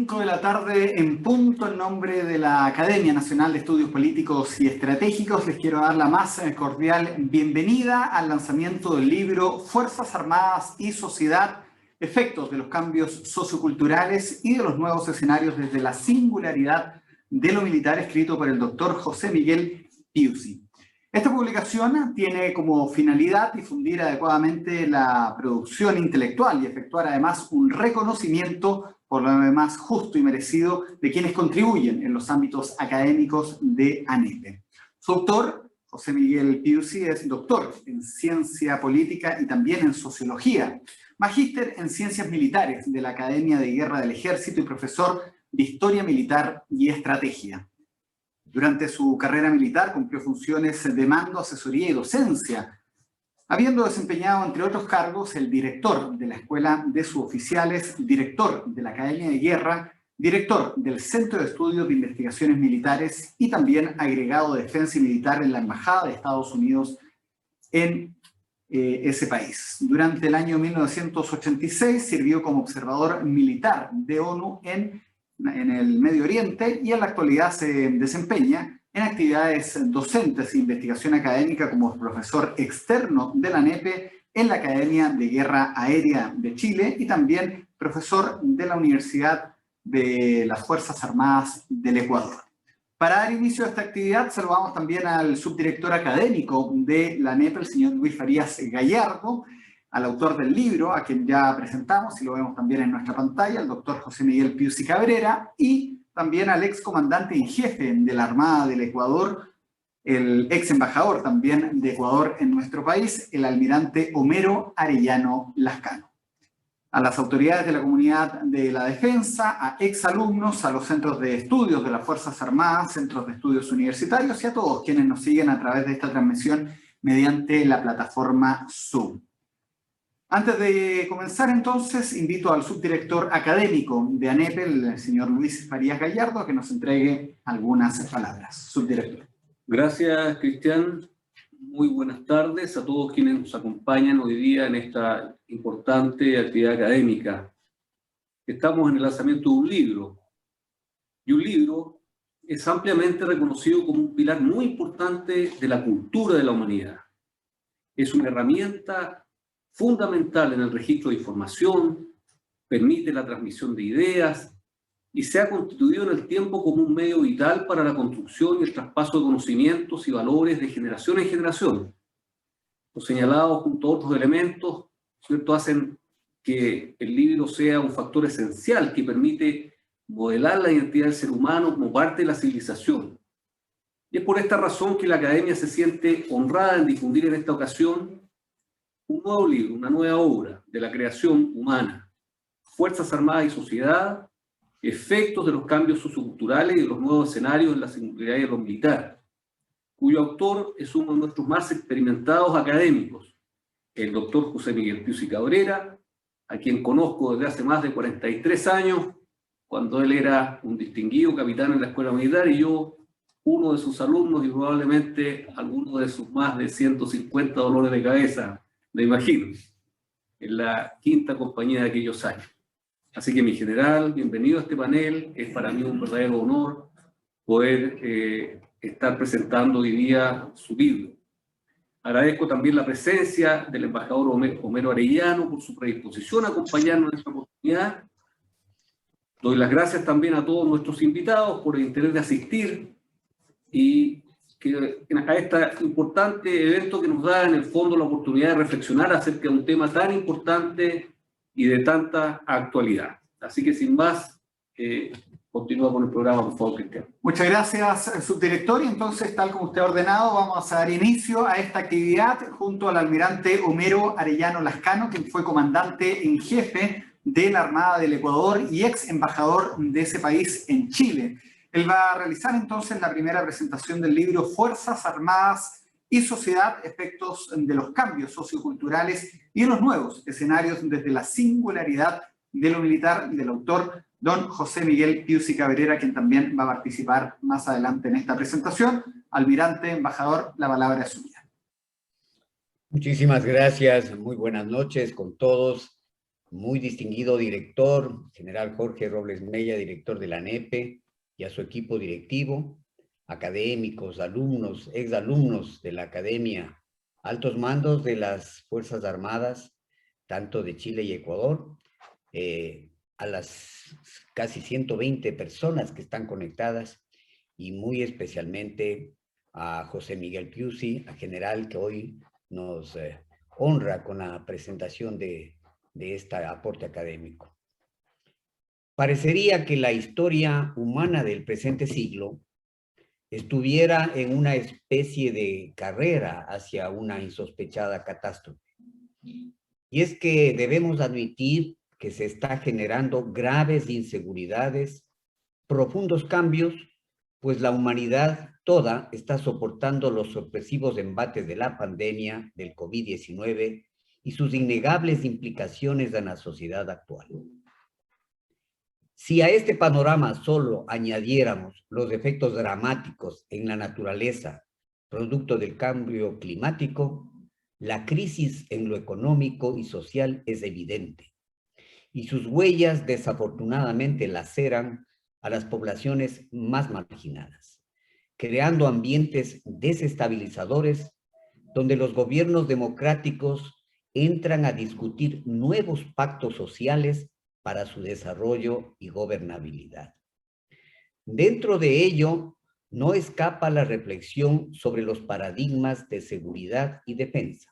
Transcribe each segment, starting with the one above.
5 de la tarde en punto, en nombre de la Academia Nacional de Estudios Políticos y Estratégicos, les quiero dar la más cordial bienvenida al lanzamiento del libro Fuerzas Armadas y Sociedad, efectos de los cambios socioculturales y de los nuevos escenarios desde la singularidad de lo militar, escrito por el doctor José Miguel Piuzzi. Esta publicación tiene como finalidad difundir adecuadamente la producción intelectual y efectuar además un reconocimiento por lo demás justo y merecido de quienes contribuyen en los ámbitos académicos de ANEPE. Su autor, José Miguel Piuzzi, es doctor en ciencia política y también en sociología, magíster en ciencias militares de la Academia de Guerra del Ejército y profesor de historia militar y estrategia. Durante su carrera militar cumplió funciones de mando, asesoría y docencia, habiendo desempeñado, entre otros cargos, el director de la Escuela de Suboficiales, director de la Academia de Guerra, director del Centro de Estudios de Investigaciones Militares y también agregado de Defensa y Militar en la Embajada de Estados Unidos en ese país. Durante el año 1986 sirvió como observador militar de ONU en el Medio Oriente y en la actualidad se desempeña en actividades docentes e investigación académica como profesor externo de la ANEPE en la Academia de Guerra Aérea de Chile y también profesor de la Universidad de las Fuerzas Armadas del Ecuador. Para dar inicio a esta actividad saludamos también al subdirector académico de la ANEPE, el señor Luis Farías Gallardo, al autor del libro, a quien ya presentamos y lo vemos también en nuestra pantalla, el doctor José Miguel Piuzzi Cabrera, y también al ex comandante en jefe de la Armada del Ecuador, el ex embajador también de Ecuador en nuestro país, el almirante Homero Arellano Lascano. A las autoridades de la comunidad de la defensa, a ex alumnos, a los centros de estudios de las Fuerzas Armadas, centros de estudios universitarios y a todos quienes nos siguen a través de esta transmisión mediante la plataforma Zoom. Antes de comenzar, entonces, invito al subdirector académico de ANEPE, el señor Luis Farías Gallardo, a que nos entregue algunas palabras. Subdirector. Gracias, Cristian. Muy buenas tardes a todos quienes nos acompañan hoy día en esta importante actividad académica. Estamos en el lanzamiento de un libro, y un libro es ampliamente reconocido como un pilar muy importante de la cultura de la humanidad. Es una herramienta fundamental en el registro de información, permite la transmisión de ideas y se ha constituido en el tiempo como un medio vital para la construcción y el traspaso de conocimientos y valores de generación en generación. Los señalados junto a otros elementos, ¿cierto?, hacen que el libro sea un factor esencial que permite modelar la identidad del ser humano como parte de la civilización. Y es por esta razón que la Academia se siente honrada en difundir en esta ocasión un nuevo libro, una nueva obra de la creación humana, Fuerzas Armadas y Sociedad, efectos de los cambios socioculturales y de los nuevos escenarios en la singularidad de lo militar, cuyo autor es uno de nuestros más experimentados académicos, el doctor José Miguel Piuzzi Cabrera, a quien conozco desde hace más de 43 años, cuando él era un distinguido capitán en la Escuela Militar y yo uno de sus alumnos y probablemente alguno de sus más de 150 dolores de cabeza, me imagino, en la quinta compañía de aquellos años. Así que, mi general, bienvenido a este panel. Es para mí un verdadero honor poder estar presentando hoy día su libro. Agradezco también la presencia del embajador Homero Arellano por su predisposición a acompañarnos en esta oportunidad. Doy las gracias también a todos nuestros invitados por el interés de asistir y a este importante evento que nos da en el fondo la oportunidad de reflexionar acerca de un tema tan importante y de tanta actualidad. Así que sin más, continúa con el programa, por favor, Cristian. Muchas gracias, subdirector. Y entonces, tal como usted ha ordenado, vamos a dar inicio a esta actividad junto al almirante Homero Arellano Lascano, quien fue comandante en jefe de la Armada del Ecuador y ex embajador de ese país en Chile. Él va a realizar entonces la primera presentación del libro Fuerzas Armadas y Sociedad, efectos de los cambios socioculturales y de los nuevos escenarios desde la singularidad de lo militar, del autor don José Miguel Piuzzi Cabrera, quien también va a participar más adelante en esta presentación. Almirante, embajador, la palabra es suya. Muchísimas gracias, muy buenas noches con todos. muy distinguido director, general Jorge Robles Mella, director de la ANEPE, y a su equipo directivo, académicos, alumnos, exalumnos de la academia, altos mandos de las Fuerzas Armadas, tanto de Chile y Ecuador, a las casi 120 personas que están conectadas, y muy especialmente a José Miguel Piusi, a general, que hoy nos honra con la presentación de este aporte académico. Parecería que la historia humana del presente siglo estuviera en una especie de carrera hacia una insospechada catástrofe. Y es que debemos admitir que se está generando graves inseguridades, profundos cambios, pues la humanidad toda está soportando los sorpresivos embates de la pandemia del COVID-19 y sus innegables implicaciones en la sociedad actual. Si a este panorama solo añadiéramos los efectos dramáticos en la naturaleza, producto del cambio climático, la crisis en lo económico y social es evidente, y sus huellas desafortunadamente laceran a las poblaciones más marginadas, creando ambientes desestabilizadores donde los gobiernos democráticos entran a discutir nuevos pactos sociales para su desarrollo y gobernabilidad. Dentro de ello, no escapa la reflexión sobre los paradigmas de seguridad y defensa,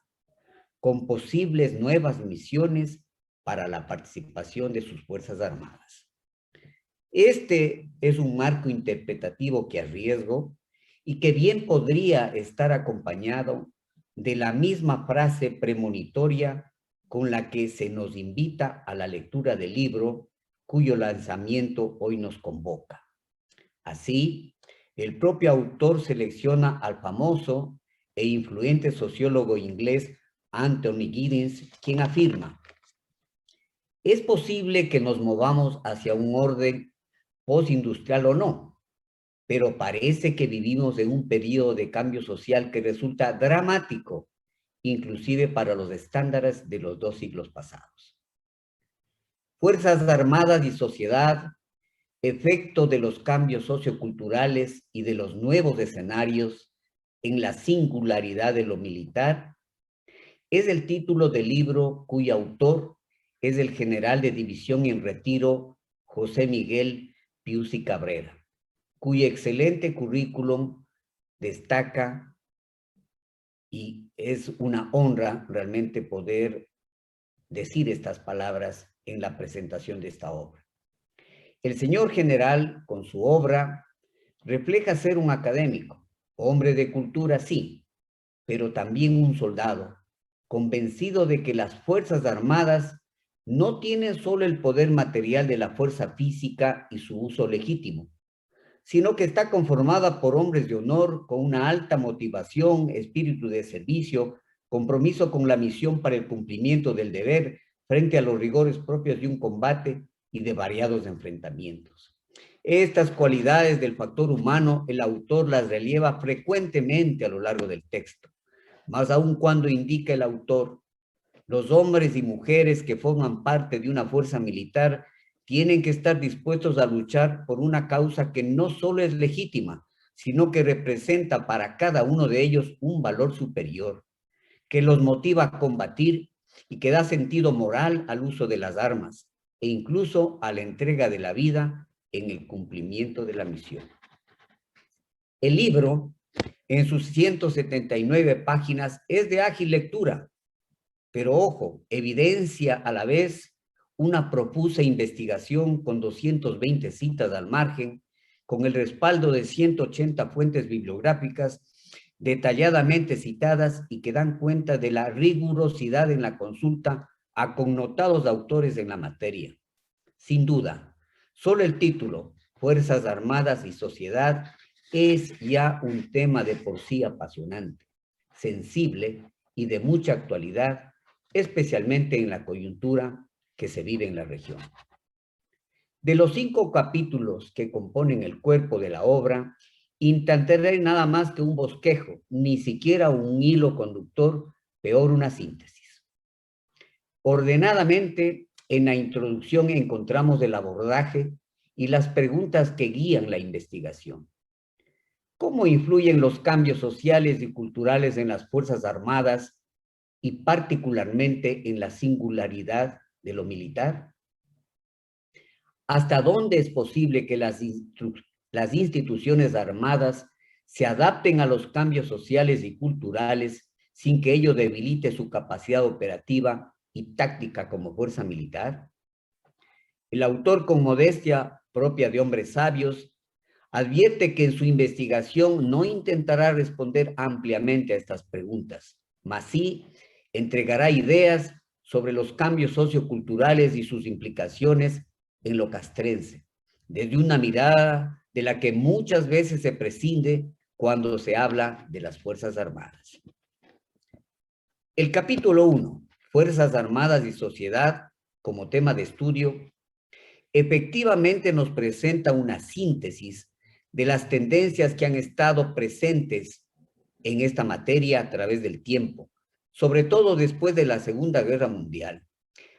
con posibles nuevas misiones para la participación de sus Fuerzas Armadas. Este es un marco interpretativo que arriesgo y que bien podría estar acompañado de la misma frase premonitoria con la que se nos invita a la lectura del libro cuyo lanzamiento hoy nos convoca. Así, el propio autor selecciona al famoso e influyente sociólogo inglés Anthony Giddens, quien afirma: es posible que nos movamos hacia un orden postindustrial o no, pero parece que vivimos en un periodo de cambio social que resulta dramático, inclusive para los estándares de los 2 siglos pasados. Fuerzas Armadas y sociedad, efecto de los cambios socioculturales y de los nuevos escenarios en la singularidad de lo militar, es el título del libro cuyo autor es el general de división en retiro José Miguel Piusi Cabrera, cuyo excelente currículum destaca, y es una honra realmente poder decir estas palabras en la presentación de esta obra. El señor general, con su obra, refleja ser un académico, hombre de cultura, sí, pero también un soldado, convencido de que las Fuerzas Armadas no tienen solo el poder material de la fuerza física y su uso legítimo, sino que está conformada por hombres de honor con una alta motivación, espíritu de servicio, compromiso con la misión para el cumplimiento del deber frente a los rigores propios de un combate y de variados enfrentamientos. Estas cualidades del factor humano, el autor las relieva frecuentemente a lo largo del texto, más aún cuando indica el autor: los hombres y mujeres que forman parte de una fuerza militar tienen que estar dispuestos a luchar por una causa que no solo es legítima, sino que representa para cada uno de ellos un valor superior, que los motiva a combatir y que da sentido moral al uso de las armas e incluso a la entrega de la vida en el cumplimiento de la misión. El libro, en sus 179 páginas, es de ágil lectura, pero ojo, evidencia a la vez una profusa investigación con 220 citas al margen, con el respaldo de 180 fuentes bibliográficas detalladamente citadas y que dan cuenta de la rigurosidad en la consulta a connotados autores en la materia. Sin duda, solo el título, Fuerzas Armadas y Sociedad, es ya un tema de por sí apasionante, sensible y de mucha actualidad, especialmente en la coyuntura que se vive en la región. De los 5 capítulos que componen el cuerpo de la obra, intentaré nada más que un bosquejo, ni siquiera un hilo conductor, peor una síntesis. Ordenadamente, En la introducción encontramos el abordaje y las preguntas que guían la investigación. ¿Cómo influyen los cambios sociales y culturales en las Fuerzas Armadas y particularmente en la singularidad de lo militar? ¿Hasta dónde es posible que las instituciones armadas se adapten a los cambios sociales y culturales sin que ello debilite su capacidad operativa y táctica como fuerza militar? El autor, con modestia propia de hombres sabios, advierte que en su investigación no intentará responder ampliamente a estas preguntas, mas sí entregará ideas sobre los cambios socioculturales y sus implicaciones en lo castrense, desde una mirada de la que muchas veces se prescinde cuando se habla de las Fuerzas Armadas. El capítulo 1, Fuerzas Armadas y Sociedad, como tema de estudio, efectivamente nos presenta una síntesis de las tendencias que han estado presentes en esta materia a través del tiempo, sobre todo después de la Segunda Guerra Mundial.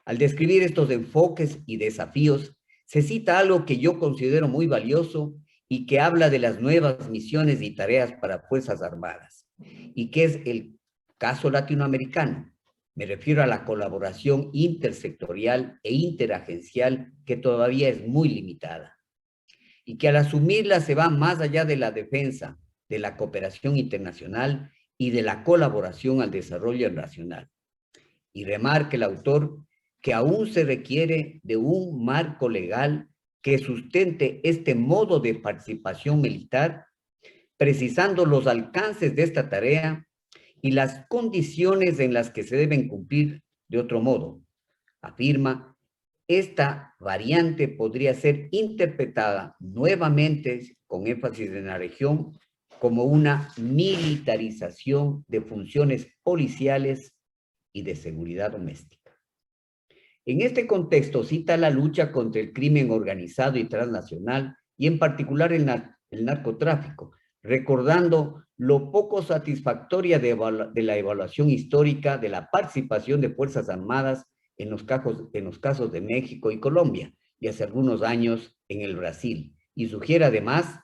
Al describir estos enfoques y desafíos, se cita algo que yo considero muy valioso y que habla de las nuevas misiones y tareas para Fuerzas Armadas, y que es el caso latinoamericano. Me refiero a la colaboración intersectorial e interagencial que todavía es muy limitada y que al asumirla se va más allá de la defensa, de la cooperación internacional y de la colaboración al desarrollo nacional. Y remarca el autor que aún se requiere de un marco legal que sustente este modo de participación militar, precisando los alcances de esta tarea y las condiciones en las que se deben cumplir de otro modo. Afirma, esta variante podría ser interpretada nuevamente, con énfasis en la región, como una militarización de funciones policiales y de seguridad doméstica. En este contexto cita la lucha contra el crimen organizado y transnacional y en particular el narcotráfico, recordando lo poco satisfactoria de la evaluación histórica de la participación de Fuerzas Armadas en los casos de México y Colombia, y hace algunos años en el Brasil. Y sugiere además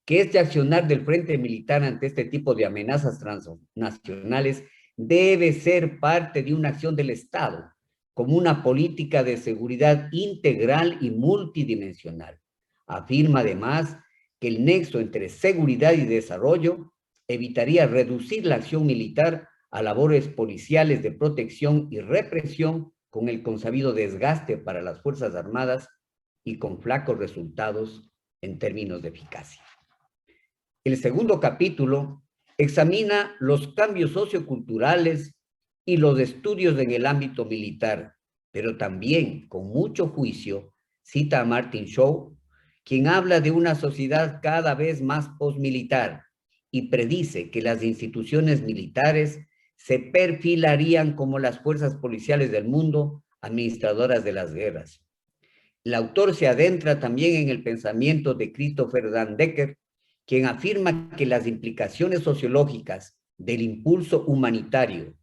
que este accionar del Frente Militar ante este tipo de amenazas transnacionales debe ser parte de una acción del Estado, como una política de seguridad integral y multidimensional. Afirma además que el nexo entre seguridad y desarrollo evitaría reducir la acción militar a labores policiales de protección y represión con el consabido desgaste para las Fuerzas Armadas y con flacos resultados en términos de eficacia. El segundo capítulo examina los cambios socioculturales y los estudios en el ámbito militar, pero también, con mucho juicio, cita a Martin Shaw, quien habla de una sociedad cada vez más posmilitar y predice que las instituciones militares se perfilarían como las fuerzas policiales del mundo, administradoras de las guerras. El autor se adentra también en el pensamiento de Christopher Dan Decker, quien afirma que las implicaciones sociológicas del impulso humanitario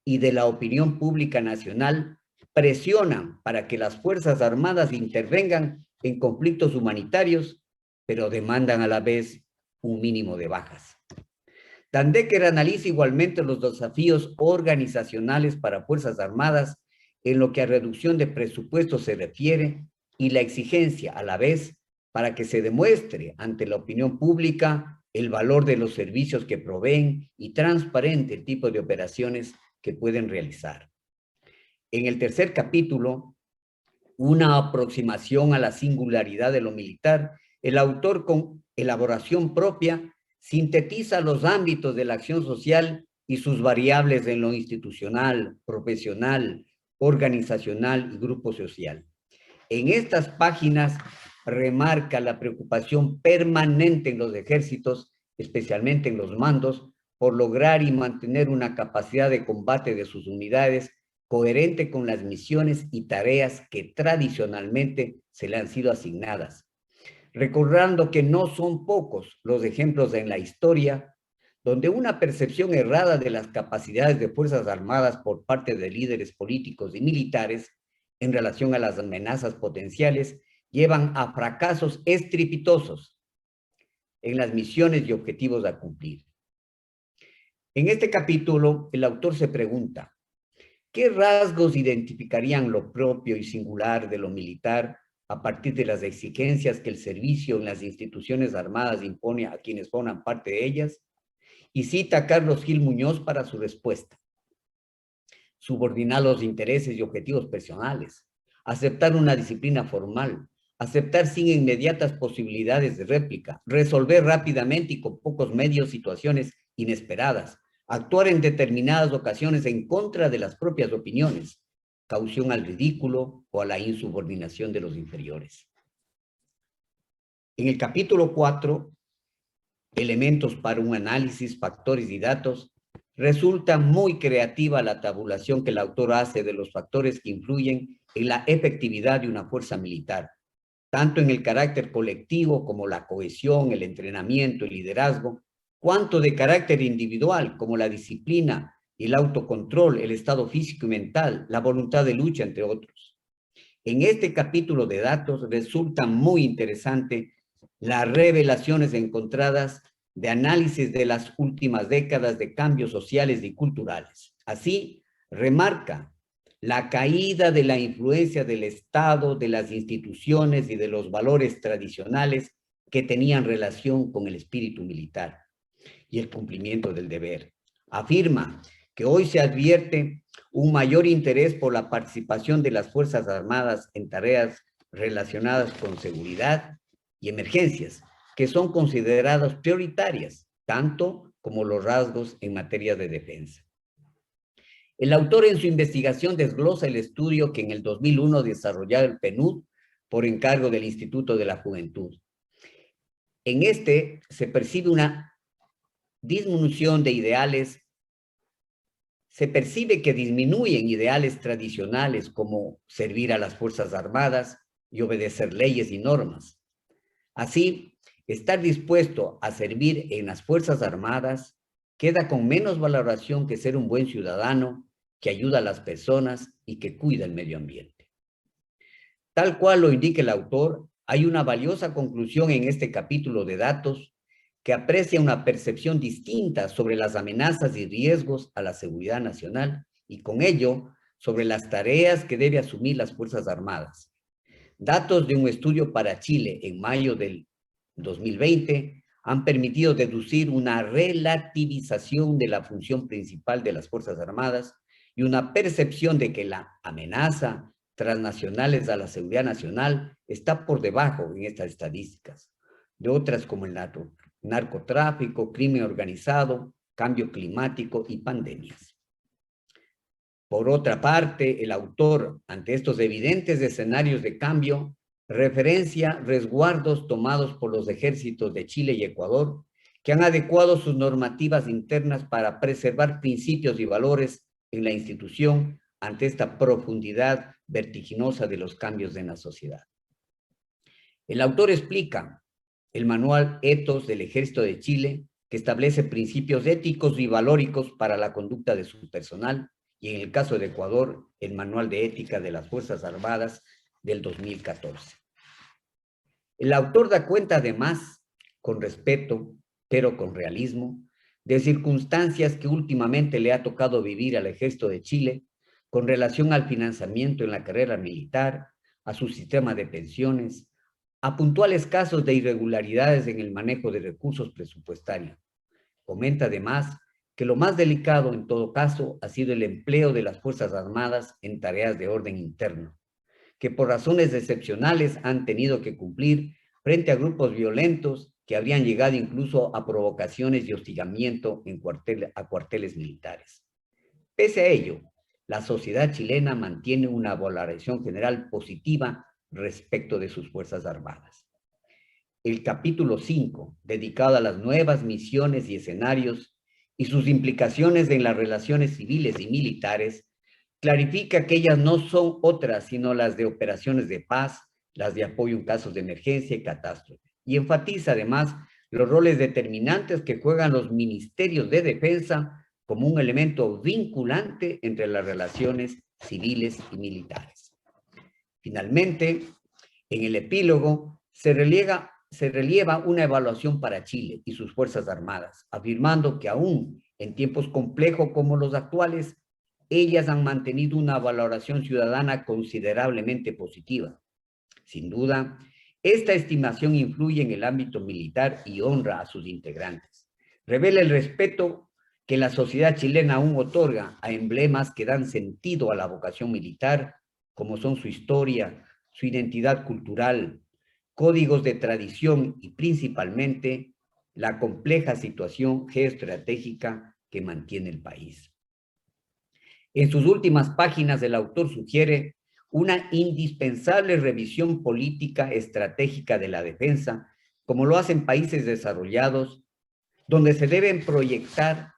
y de la opinión pública nacional presionan para que las Fuerzas Armadas intervengan en conflictos humanitarios, pero demandan a la vez un mínimo de bajas. Dan Decker analiza igualmente los desafíos organizacionales para Fuerzas Armadas en lo que a reducción de presupuesto se refiere y la exigencia a la vez para que se demuestre ante la opinión pública el valor de los servicios que proveen y transparente el tipo de operaciones que pueden realizar. En el tercer capítulo, una aproximación a la singularidad de lo militar, el autor con elaboración propia sintetiza los ámbitos de la acción social y sus variables en lo institucional, profesional, organizacional y grupo social. En estas páginas remarca la preocupación permanente en los ejércitos, especialmente en los mandos, por lograr y mantener una capacidad de combate de sus unidades coherente con las misiones y tareas que tradicionalmente se le han sido asignadas. Recordando que no son pocos los ejemplos en la historia donde una percepción errada de las capacidades de Fuerzas Armadas por parte de líderes políticos y militares en relación a las amenazas potenciales llevan a fracasos estrepitosos en las misiones y objetivos a cumplir. En este capítulo, el autor se pregunta, ¿qué rasgos identificarían lo propio y singular de lo militar a partir de las exigencias que el servicio en las instituciones armadas impone a quienes forman parte de ellas? Y cita a Carlos Gil Muñoz para su respuesta. Subordinar los intereses y objetivos personales, aceptar una disciplina formal, aceptar sin inmediatas posibilidades de réplica, resolver rápidamente y con pocos medios situaciones inesperadas, actuar en determinadas ocasiones en contra de las propias opiniones, caución al ridículo o a la insubordinación de los inferiores. En el capítulo 4, elementos para un análisis, factores y datos, resulta muy creativa la tabulación que el autor hace de los factores que influyen en la efectividad de una fuerza militar, tanto en el carácter colectivo como la cohesión, el entrenamiento, el liderazgo, cuanto de carácter individual como la disciplina, el autocontrol, el estado físico y mental, la voluntad de lucha, entre otros. En este capítulo de datos resulta muy interesante las revelaciones encontradas de análisis de las últimas décadas de cambios sociales y culturales. Así, remarca la caída de la influencia del Estado, de las instituciones y de los valores tradicionales que tenían relación con el espíritu militar y el cumplimiento del deber. Afirma que hoy se advierte un mayor interés por la participación de las Fuerzas Armadas en tareas relacionadas con seguridad y emergencias, que son consideradas prioritarias, tanto como los rasgos en materia de defensa. El autor en su investigación desglosa el estudio que en el 2001 desarrolló el PNUD por encargo del Instituto de la Juventud. En este se percibe una disminución de ideales, se percibe que disminuyen ideales tradicionales como servir a las Fuerzas Armadas y obedecer leyes y normas. Así, estar dispuesto a servir en las Fuerzas Armadas queda con menos valoración que ser un buen ciudadano que ayuda a las personas y que cuida el medio ambiente. Tal cual lo indica el autor, hay una valiosa conclusión en este capítulo de datos que aprecia una percepción distinta sobre las amenazas y riesgos a la seguridad nacional y con ello sobre las tareas que debe asumir las Fuerzas Armadas. Datos de un estudio para Chile en mayo del 2020 han permitido deducir una relativización de la función principal de las Fuerzas Armadas y una percepción de que la amenaza transnacionales a la seguridad nacional está por debajo en estas estadísticas de otras como el narcotráfico, crimen organizado, cambio climático y pandemias. Por otra parte, el autor, ante estos evidentes escenarios de cambio, referencia resguardos tomados por los ejércitos de Chile y Ecuador, que han adecuado sus normativas internas para preservar principios y valores en la institución ante esta profundidad vertiginosa de los cambios en la sociedad. El autor explica el manual Ethos del Ejército de Chile, que establece principios éticos y valóricos para la conducta de su personal, y en el caso de Ecuador, el Manual de Ética de las Fuerzas Armadas del 2014. El autor da cuenta además, con respeto, pero con realismo, de circunstancias que últimamente le ha tocado vivir al Ejército de Chile con relación al financiamiento en la carrera militar, a su sistema de pensiones, a puntuales casos de irregularidades en el manejo de recursos presupuestarios. Comenta además que lo más delicado en todo caso ha sido el empleo de las Fuerzas Armadas en tareas de orden interno, que por razones excepcionales han tenido que cumplir frente a grupos violentos que habrían llegado incluso a provocaciones y hostigamiento a cuarteles militares. Pese a ello, la sociedad chilena mantiene una valoración general positiva respecto de sus Fuerzas Armadas. El capítulo 5, dedicado a las nuevas misiones y escenarios y sus implicaciones en las relaciones civiles y militares, clarifica que ellas no son otras sino las de operaciones de paz, las de apoyo en casos de emergencia y catástrofe, y enfatiza además los roles determinantes que juegan los ministerios de defensa como un elemento vinculante entre las relaciones civiles y militares. Finalmente, en el epílogo se relieva una evaluación para Chile y sus Fuerzas Armadas, afirmando que aún en tiempos complejos como los actuales, ellas han mantenido una valoración ciudadana considerablemente positiva. Sin duda, esta estimación influye en el ámbito militar y honra a sus integrantes. Revela el respeto que la sociedad chilena aún otorga a emblemas que dan sentido a la vocación militar, como son su historia, su identidad cultural, códigos de tradición y principalmente la compleja situación geoestratégica que mantiene el país. En sus últimas páginas, el autor sugiere una indispensable revisión política estratégica de la defensa, como lo hacen países desarrollados, donde se deben proyectar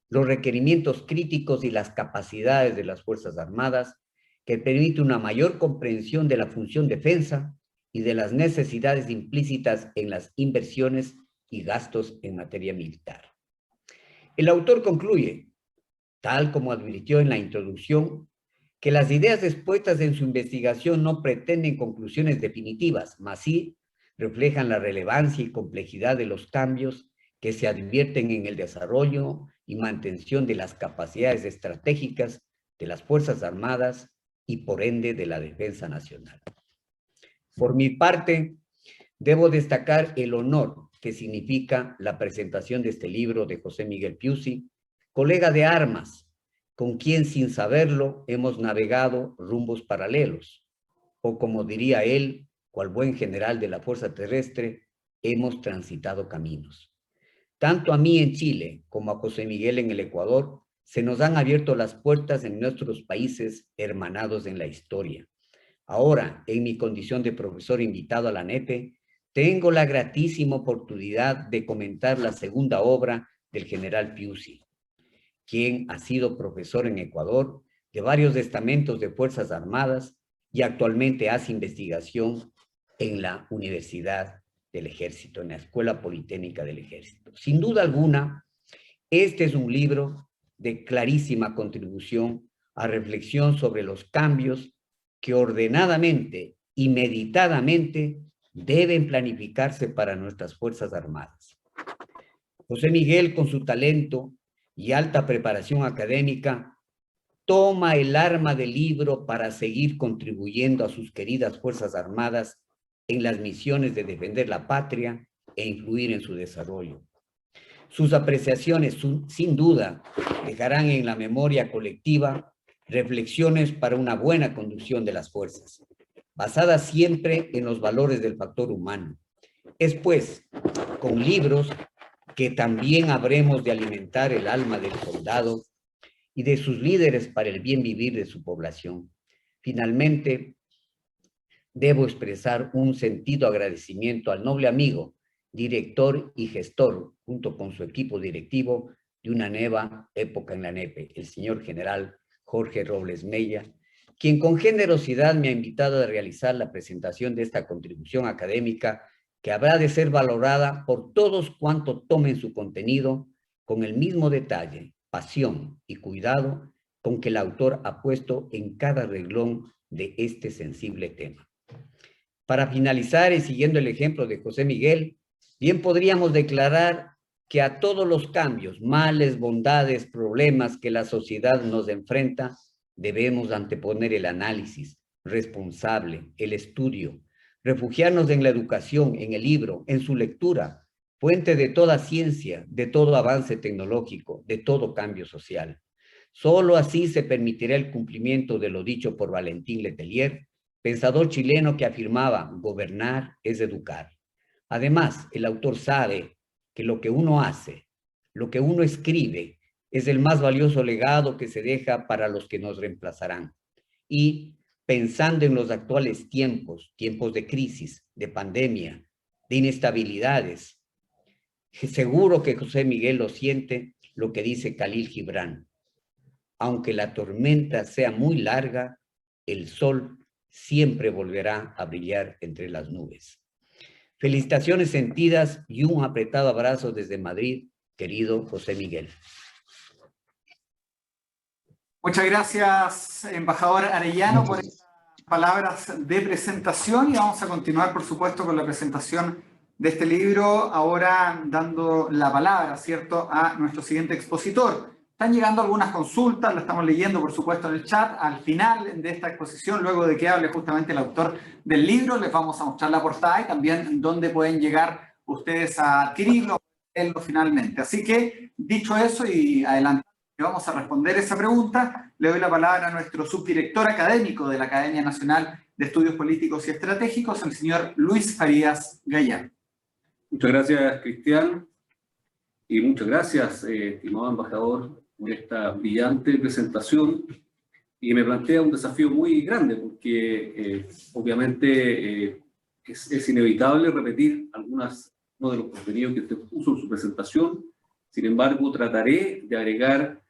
los requerimientos críticos y las capacidades de las Fuerzas Armadas, que permite una mayor comprensión de la función defensa y de las necesidades implícitas en las inversiones y gastos en materia militar. El autor concluye, tal como advirtió en la introducción, que las ideas expuestas en su investigación no pretenden conclusiones definitivas, mas sí reflejan la relevancia y complejidad de los cambios que se advierten en el desarrollo y mantención de las capacidades estratégicas de las Fuerzas Armadas y por ende de la defensa nacional. Por mi parte, debo destacar el honor que significa la presentación de este libro de José Miguel Piuzzi, colega de armas, con quien sin saberlo hemos navegado rumbos paralelos, o como diría él, cual buen general de la Fuerza Terrestre, hemos transitado caminos. Tanto a mí en Chile como a José Miguel en el Ecuador, se nos han abierto las puertas en nuestros países hermanados en la historia. Ahora, en mi condición de profesor invitado a la NEPE, tengo la gratísima oportunidad de comentar la segunda obra del general Piuzzi, quien ha sido profesor en Ecuador de varios estamentos de Fuerzas Armadas y actualmente hace investigación en la Universidad del Ejército, en la Escuela Politécnica del Ejército. Sin duda alguna, este es un libro de clarísima contribución a reflexión sobre los cambios que ordenadamente y meditadamente deben planificarse para nuestras Fuerzas Armadas. José Miguel, con su talento y alta preparación académica, toma el arma del libro para seguir contribuyendo a sus queridas Fuerzas Armadas en las misiones de defender la patria e influir en su desarrollo. Sus apreciaciones, sin duda, dejarán en la memoria colectiva reflexiones para una buena conducción de las fuerzas, basadas siempre en los valores del factor humano. Es pues con libros que también habremos de alimentar el alma del soldado y de sus líderes para el bien vivir de su población. Finalmente, debo expresar un sentido agradecimiento al noble amigo, director y gestor, junto con su equipo directivo, de una nueva época en la NEPE, el señor general Jorge Robles Mella, quien con generosidad me ha invitado a realizar la presentación de esta contribución académica que habrá de ser valorada por todos cuantos tomen su contenido con el mismo detalle, pasión y cuidado con que el autor ha puesto en cada renglón de este sensible tema. Para finalizar y siguiendo el ejemplo de José Miguel, bien podríamos declarar que a todos los cambios, males, bondades, problemas que la sociedad nos enfrenta, debemos anteponer el análisis responsable, el estudio, refugiarnos en la educación, en el libro, en su lectura, fuente de toda ciencia, de todo avance tecnológico, de todo cambio social. Solo así se permitirá el cumplimiento de lo dicho por Valentín Letelier, pensador chileno que afirmaba: gobernar es educar. Además, el autor sabe que lo que uno hace, lo que uno escribe, es el más valioso legado que se deja para los que nos reemplazarán. Y pensando en los actuales tiempos, tiempos de crisis, de pandemia, de inestabilidades, seguro que José Miguel lo siente, lo que dice Khalil Gibran: aunque la tormenta sea muy larga, el sol siempre volverá a brillar entre las nubes. Felicitaciones sentidas y un apretado abrazo desde Madrid, querido José Miguel. Muchas gracias, embajador Arellano, por esta palabras de presentación y vamos a continuar, por supuesto, con la presentación de este libro, ahora dando la palabra, ¿cierto?, a nuestro siguiente expositor. Están llegando algunas consultas, las estamos leyendo, por supuesto, en el chat. Al final de esta exposición, luego de que hable justamente el autor del libro, les vamos a mostrar la portada y también dónde pueden llegar ustedes a adquirirlo o leerlo finalmente. Así que, dicho eso y adelante, vamos a responder esa pregunta. Le doy la palabra a nuestro subdirector académico de la Academia Nacional de Estudios Políticos y Estratégicos, el señor Luis Farías Gayán. Muchas gracias, Cristian, y muchas gracias, estimado embajador, por esta brillante presentación. Y me plantea un desafío muy grande, porque obviamente es inevitable repetir uno de los contenidos que usted puso en su presentación. Sin embargo, trataré de agregar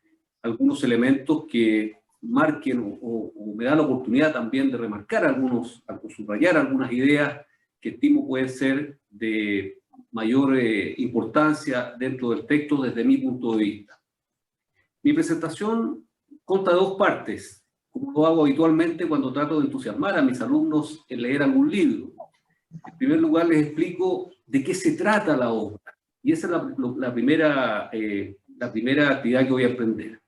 algunos elementos que marquen o me da la oportunidad también de remarcar o subrayar algunas ideas que estimo pueden ser de mayor importancia dentro del texto desde mi punto de vista. Mi presentación consta de dos partes, como lo hago habitualmente cuando trato de entusiasmar a mis alumnos en leer algún libro. En primer lugar, les explico de qué se trata la obra, y esa es la primera actividad que voy a emprender.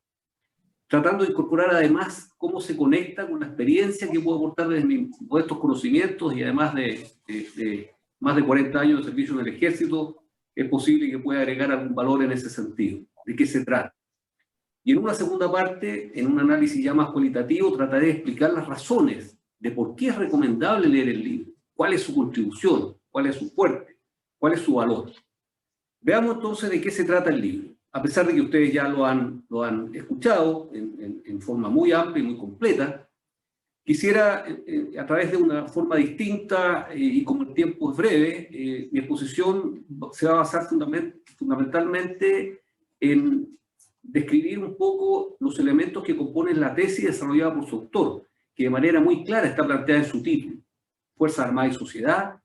Tratando de incorporar además cómo se conecta con la experiencia que puedo aportar desde mis modestos conocimientos y además de más de 40 años de servicio en el ejército, es posible que pueda agregar algún valor en ese sentido. ¿De qué se trata? Y en una segunda parte, en un análisis ya más cualitativo, trataré de explicar las razones de por qué es recomendable leer el libro, cuál es su contribución, cuál es su fuerte, cuál es su valor. Veamos entonces de qué se trata el libro. A pesar de que ustedes ya lo han escuchado en forma muy amplia y muy completa, quisiera, a través de una forma distinta y como el tiempo es breve, mi exposición se va a basar fundamentalmente en describir un poco los elementos que componen la tesis desarrollada por su autor, que de manera muy clara está planteada en su título: Fuerzas Armadas y Sociedad,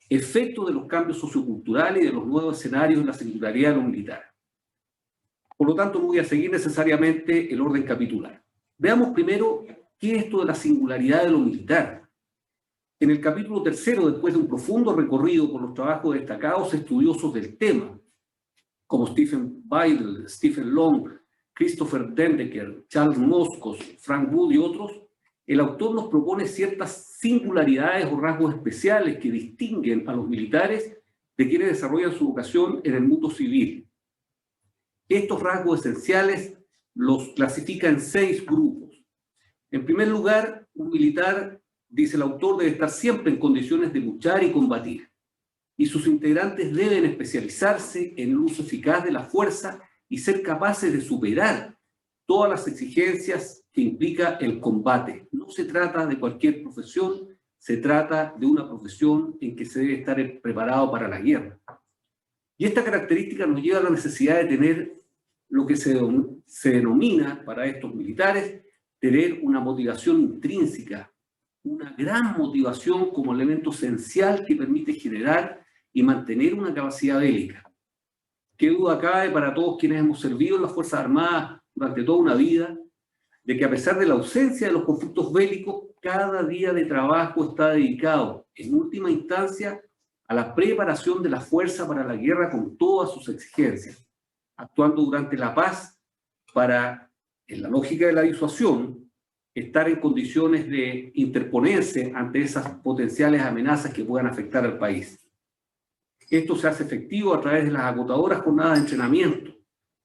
efecto de los cambios socioculturales y de los nuevos escenarios en la singularidad de lo militar. Por lo tanto, no voy a seguir necesariamente el orden capitular. Veamos primero qué es esto de la singularidad de lo militar. En el capítulo 3, después de un profundo recorrido por los trabajos de destacados estudiosos del tema, como Stephen Beidel, Stephen Long, Christopher Dendecker, Charles Moscos, Frank Wood y otros, el autor nos propone ciertas singularidades o rasgos especiales que distinguen a los militares de quienes desarrollan su vocación en el mundo civil. Estos rasgos esenciales los clasifica en 6 grupos. En primer lugar, un militar, dice el autor, debe estar siempre en condiciones de luchar y combatir, y sus integrantes deben especializarse en el uso eficaz de la fuerza y ser capaces de superar todas las exigencias que implica el combate. No se trata de cualquier profesión, se trata de una profesión en que se debe estar preparado para la guerra. Y esta característica nos lleva a la necesidad de tener lo que se denomina para estos militares, tener una motivación intrínseca, una gran motivación como elemento esencial que permite generar y mantener una capacidad bélica. Qué duda cabe para todos quienes hemos servido en las Fuerzas Armadas durante toda una vida, de que a pesar de la ausencia de los conflictos bélicos, cada día de trabajo está dedicado, en última instancia, a la preparación de la fuerza para la guerra con todas sus exigencias, actuando durante la paz para, en la lógica de la disuasión, estar en condiciones de interponerse ante esas potenciales amenazas que puedan afectar al país. Esto se hace efectivo a través de las agotadoras jornadas de entrenamiento,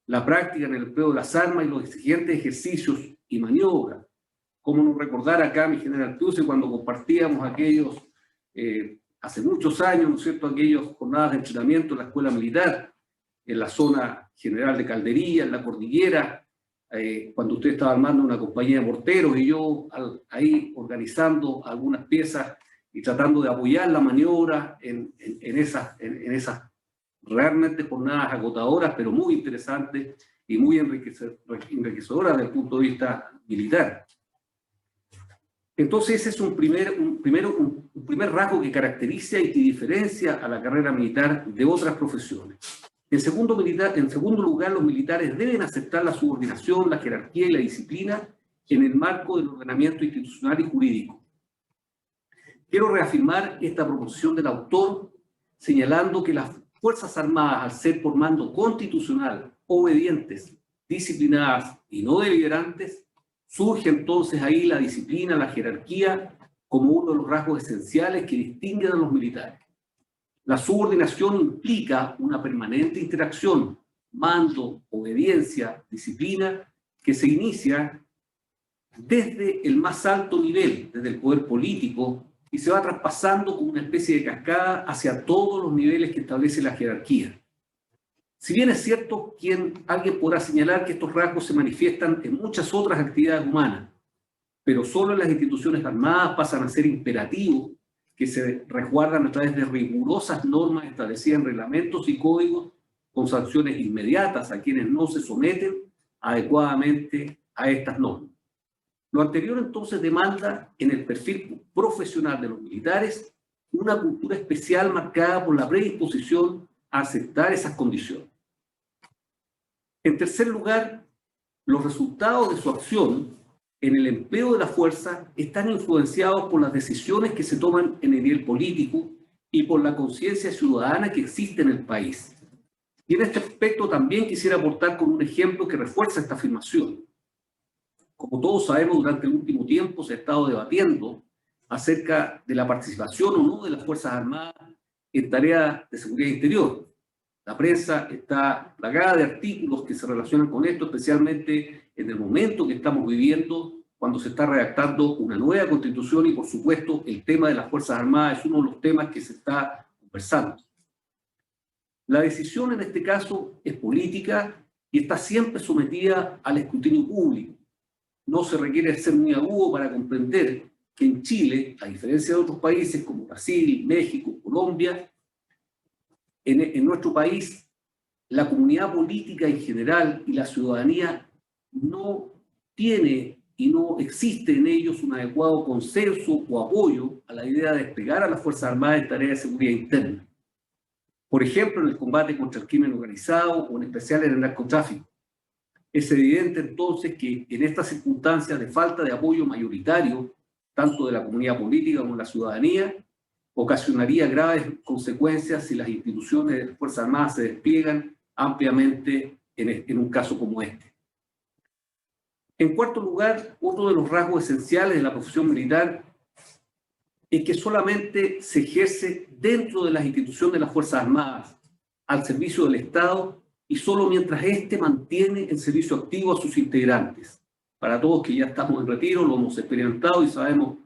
la práctica en el empleo de las armas y los exigentes ejercicios y maniobras. Cómo no recordar acá a mi general Piuse cuando compartíamos aquellos, hace muchos años, ¿no es cierto?, aquellas jornadas de entrenamiento en la escuela militar, en la zona general de Caldería, en la cordillera, cuando usted estaba armando una compañía de morteros y yo ahí organizando algunas piezas y tratando de apoyar la maniobra en esas realmente jornadas agotadoras, pero muy interesantes y muy enriquecedoras desde el punto de vista militar. Entonces ese es un primer rasgo que caracteriza y que diferencia a la carrera militar de otras profesiones. En segundo lugar, los militares deben aceptar la subordinación, la jerarquía y la disciplina en el marco del ordenamiento institucional y jurídico. Quiero reafirmar esta proposición del autor, señalando que las Fuerzas Armadas, al ser por mando constitucional, obedientes, disciplinadas y no deliberantes, surge entonces ahí la disciplina, la jerarquía, como uno de los rasgos esenciales que distinguen a los militares. La subordinación implica una permanente interacción, mando, obediencia, disciplina, que se inicia desde el más alto nivel, desde el poder político, y se va traspasando como una especie de cascada hacia todos los niveles que establece la jerarquía. Si bien es cierto, alguien podrá señalar que estos rasgos se manifiestan en muchas otras actividades humanas, pero solo en las instituciones armadas pasan a ser imperativos que se resguardan a través de rigurosas normas establecidas en reglamentos y códigos con sanciones inmediatas a quienes no se someten adecuadamente a estas normas. Lo anterior entonces demanda en el perfil profesional de los militares una cultura especial marcada por la predisposición a aceptar esas condiciones. En tercer lugar, los resultados de su acción en el empleo de la fuerza están influenciados por las decisiones que se toman en el nivel político y por la conciencia ciudadana que existe en el país. Y en este aspecto también quisiera aportar con un ejemplo que refuerza esta afirmación. Como todos sabemos, durante el último tiempo se ha estado debatiendo acerca de la participación o no de las Fuerzas Armadas en tareas de seguridad interior. La prensa está plagada de artículos que se relacionan con esto, especialmente en el momento que estamos viviendo, cuando se está redactando una nueva constitución y, por supuesto, el tema de las Fuerzas Armadas es uno de los temas que se está conversando. La decisión en este caso es política y está siempre sometida al escrutinio público. No se requiere ser muy agudo para comprender que en Chile, a diferencia de otros países como Brasil, México, Colombia, en nuestro país, la comunidad política en general y la ciudadanía no tiene y no existe en ellos un adecuado consenso o apoyo a la idea de desplegar a las Fuerzas Armadas en tareas de seguridad interna. Por ejemplo, en el combate contra el crimen organizado o en especial en el narcotráfico. Es evidente entonces que en estas circunstancias de falta de apoyo mayoritario, tanto de la comunidad política como de la ciudadanía, ocasionaría graves consecuencias si las instituciones de las Fuerzas Armadas se despliegan ampliamente en un caso como este. En cuarto lugar, otro de los rasgos esenciales de la profesión militar es que solamente se ejerce dentro de las instituciones de las Fuerzas Armadas, al servicio del Estado, y solo mientras éste mantiene el servicio activo a sus integrantes. Para todos que ya estamos en retiro, lo hemos experimentado y sabemos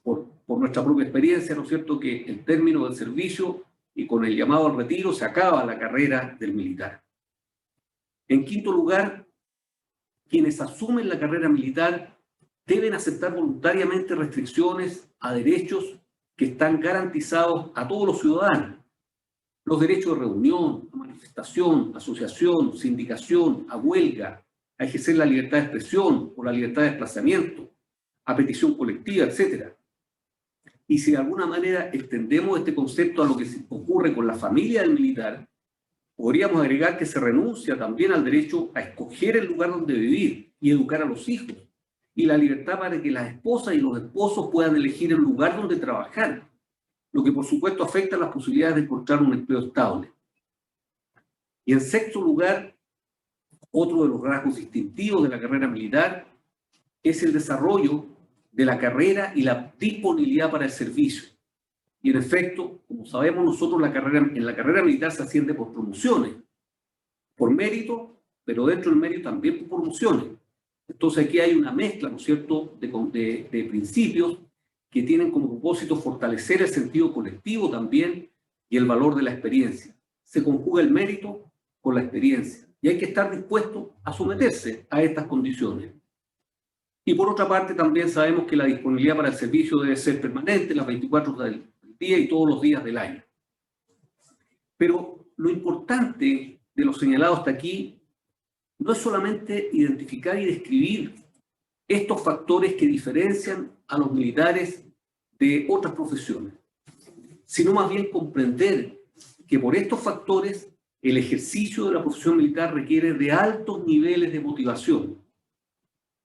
por nuestra propia experiencia, ¿no es cierto?, que el término del servicio y con el llamado al retiro se acaba la carrera del militar. En quinto lugar, quienes asumen la carrera militar deben aceptar voluntariamente restricciones a derechos que están garantizados a todos los ciudadanos. Los derechos de reunión, a manifestación, asociación, sindicación, a huelga, a ejercer la libertad de expresión o la libertad de desplazamiento, a petición colectiva, etc. Y si de alguna manera extendemos este concepto a lo que ocurre con la familia del militar, podríamos agregar que se renuncia también al derecho a escoger el lugar donde vivir y educar a los hijos, y la libertad para que las esposas y los esposos puedan elegir el lugar donde trabajar, lo que por supuesto afecta a las posibilidades de encontrar un empleo estable. Y en sexto lugar, otro de los rasgos distintivos de la carrera militar es el desarrollo de la carrera y la disponibilidad para el servicio. Y en efecto, como sabemos nosotros, en la carrera militar se asciende por promociones, por mérito, pero dentro del mérito también por promociones. Entonces aquí hay una mezcla, ¿no es cierto?, de principios que tienen como propósito fortalecer el sentido colectivo también y el valor de la experiencia. Se conjuga el mérito con la experiencia y hay que estar dispuesto a someterse a estas condiciones. Y por otra parte también sabemos que la disponibilidad para el servicio debe ser permanente las 24 horas del día y todos los días del año. Pero lo importante de lo señalado hasta aquí no es solamente identificar y describir estos factores que diferencian a los militares de otras profesiones, sino más bien comprender que por estos factores el ejercicio de la profesión militar requiere de altos niveles de motivación.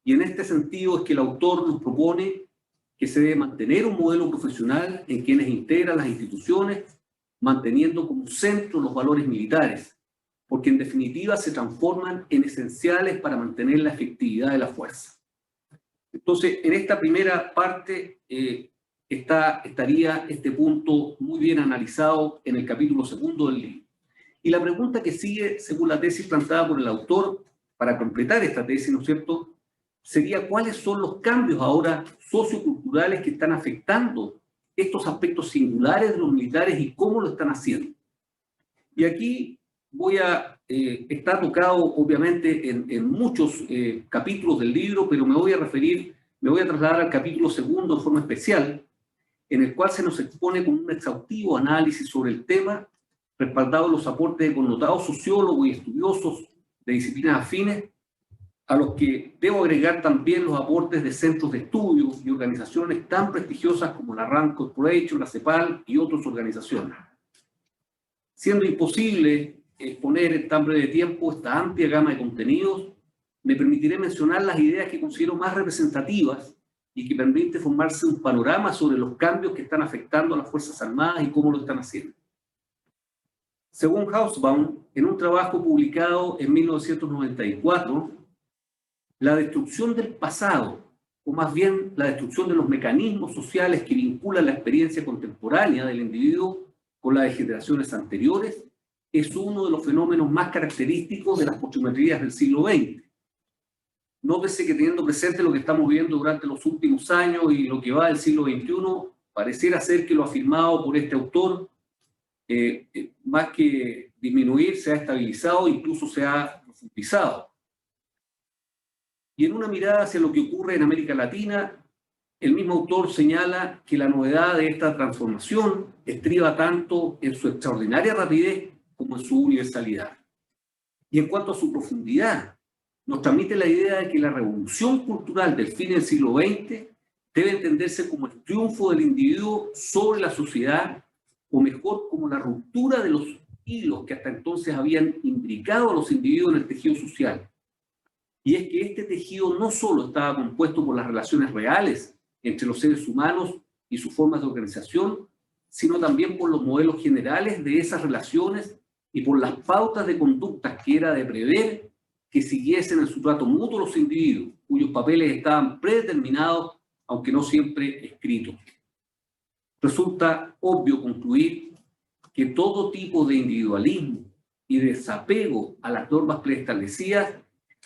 Y en este sentido es que el autor nos propone que se debe mantener un modelo profesional en quienes integran las instituciones, manteniendo como centro los valores militares, porque en definitiva se transforman en esenciales para mantener la efectividad de la fuerza. Entonces, en esta primera parte estaría este punto muy bien analizado en el capítulo 2 del libro. Y la pregunta que sigue, según la tesis planteada por el autor, para completar esta tesis, ¿no es cierto?, sería cuáles son los cambios ahora socioculturales que están afectando estos aspectos singulares de los militares y cómo lo están haciendo. Y aquí está tocado obviamente en muchos capítulos del libro, pero me voy a trasladar al capítulo 2 en forma especial, en el cual se nos expone con un exhaustivo análisis sobre el tema, respaldado en los aportes de connotados sociólogos y estudiosos de disciplinas afines, a los que debo agregar también los aportes de centros de estudio y organizaciones tan prestigiosas como la RAND Corporation, la CEPAL y otras organizaciones. Siendo imposible exponer en tan breve tiempo esta amplia gama de contenidos, me permitiré mencionar las ideas que considero más representativas y que permiten formarse un panorama sobre los cambios que están afectando a las Fuerzas Armadas y cómo lo están haciendo. Según Hobsbawm, en un trabajo publicado en 1994, la destrucción del pasado, o más bien la destrucción de los mecanismos sociales que vinculan la experiencia contemporánea del individuo con la de generaciones anteriores, es uno de los fenómenos más característicos de las postrimerías del siglo XX. Nótese que teniendo presente lo que estamos viendo durante los últimos años y lo que va del siglo XXI, pareciera ser que lo afirmado por este autor, más que disminuir, se ha estabilizado, incluso se ha profundizado. Y en una mirada hacia lo que ocurre en América Latina, el mismo autor señala que la novedad de esta transformación estriba tanto en su extraordinaria rapidez como en su universalidad. Y en cuanto a su profundidad, nos transmite la idea de que la revolución cultural del fin del siglo XX debe entenderse como el triunfo del individuo sobre la sociedad, o mejor, como la ruptura de los hilos que hasta entonces habían imbricado a los individuos en el tejido social. Y es que este tejido no solo estaba compuesto por las relaciones reales entre los seres humanos y sus formas de organización, sino también por los modelos generales de esas relaciones y por las pautas de conductas que era de prever que siguiesen en su trato mutuo los individuos, cuyos papeles estaban predeterminados, aunque no siempre escritos. Resulta obvio concluir que todo tipo de individualismo y desapego a las normas preestablecidas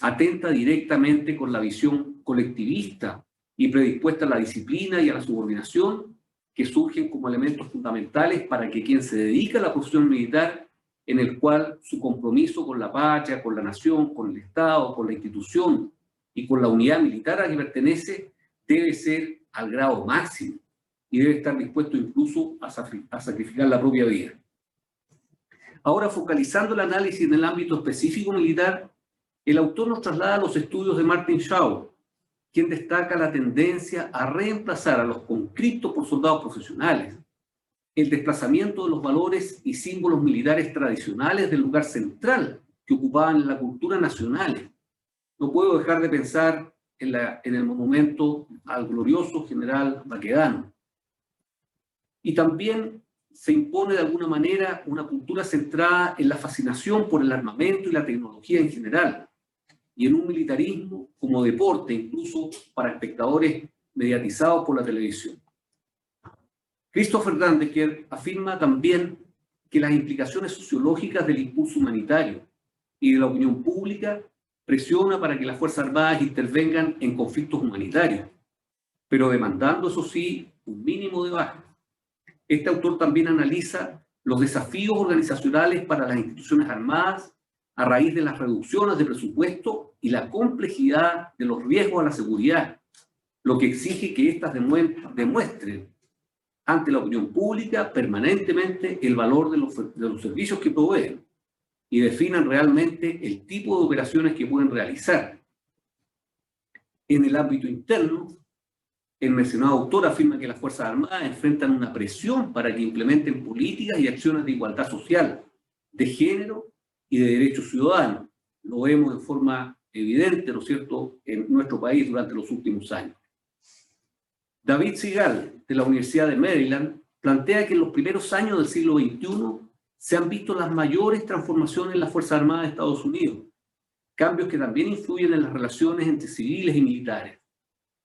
atenta directamente con la visión colectivista y predispuesta a la disciplina y a la subordinación que surgen como elementos fundamentales para que quien se dedica a la profesión militar, en el cual su compromiso con la patria, con la nación, con el Estado, con la institución y con la unidad militar a la que pertenece, debe ser al grado máximo y debe estar dispuesto incluso a sacrificar la propia vida. Ahora, focalizando el análisis en el ámbito específico militar, el autor nos traslada a los estudios de Martin Shaw, quien destaca la tendencia a reemplazar a los conscriptos por soldados profesionales, el desplazamiento de los valores y símbolos militares tradicionales del lugar central que ocupaban en la cultura nacional. No puedo dejar de pensar en el monumento al glorioso general Baquedano. Y también se impone de alguna manera una cultura centrada en la fascinación por el armamento y la tecnología en general, y en un militarismo como deporte, incluso para espectadores mediatizados por la televisión. Christopher Dandeker afirma también que las implicaciones sociológicas del impulso humanitario y de la opinión pública presiona para que las Fuerzas Armadas intervengan en conflictos humanitarios, pero demandando, eso sí, un mínimo de bajas. Este autor también analiza los desafíos organizacionales para las instituciones armadas a raíz de las reducciones de presupuesto y la complejidad de los riesgos a la seguridad, lo que exige que éstas demuestren ante la opinión pública permanentemente el valor de los servicios que proveen y definan realmente el tipo de operaciones que pueden realizar. En el ámbito interno, el mencionado autor afirma que las Fuerzas Armadas enfrentan una presión para que implementen políticas y acciones de igualdad social, de género y de derechos ciudadanos. Lo vemos de forma evidente, ¿no es cierto?, en nuestro país durante los últimos años. David Segal, de la Universidad de Maryland, plantea que en los primeros años del siglo XXI se han visto las mayores transformaciones en las Fuerzas Armadas de Estados Unidos, cambios que también influyen en las relaciones entre civiles y militares,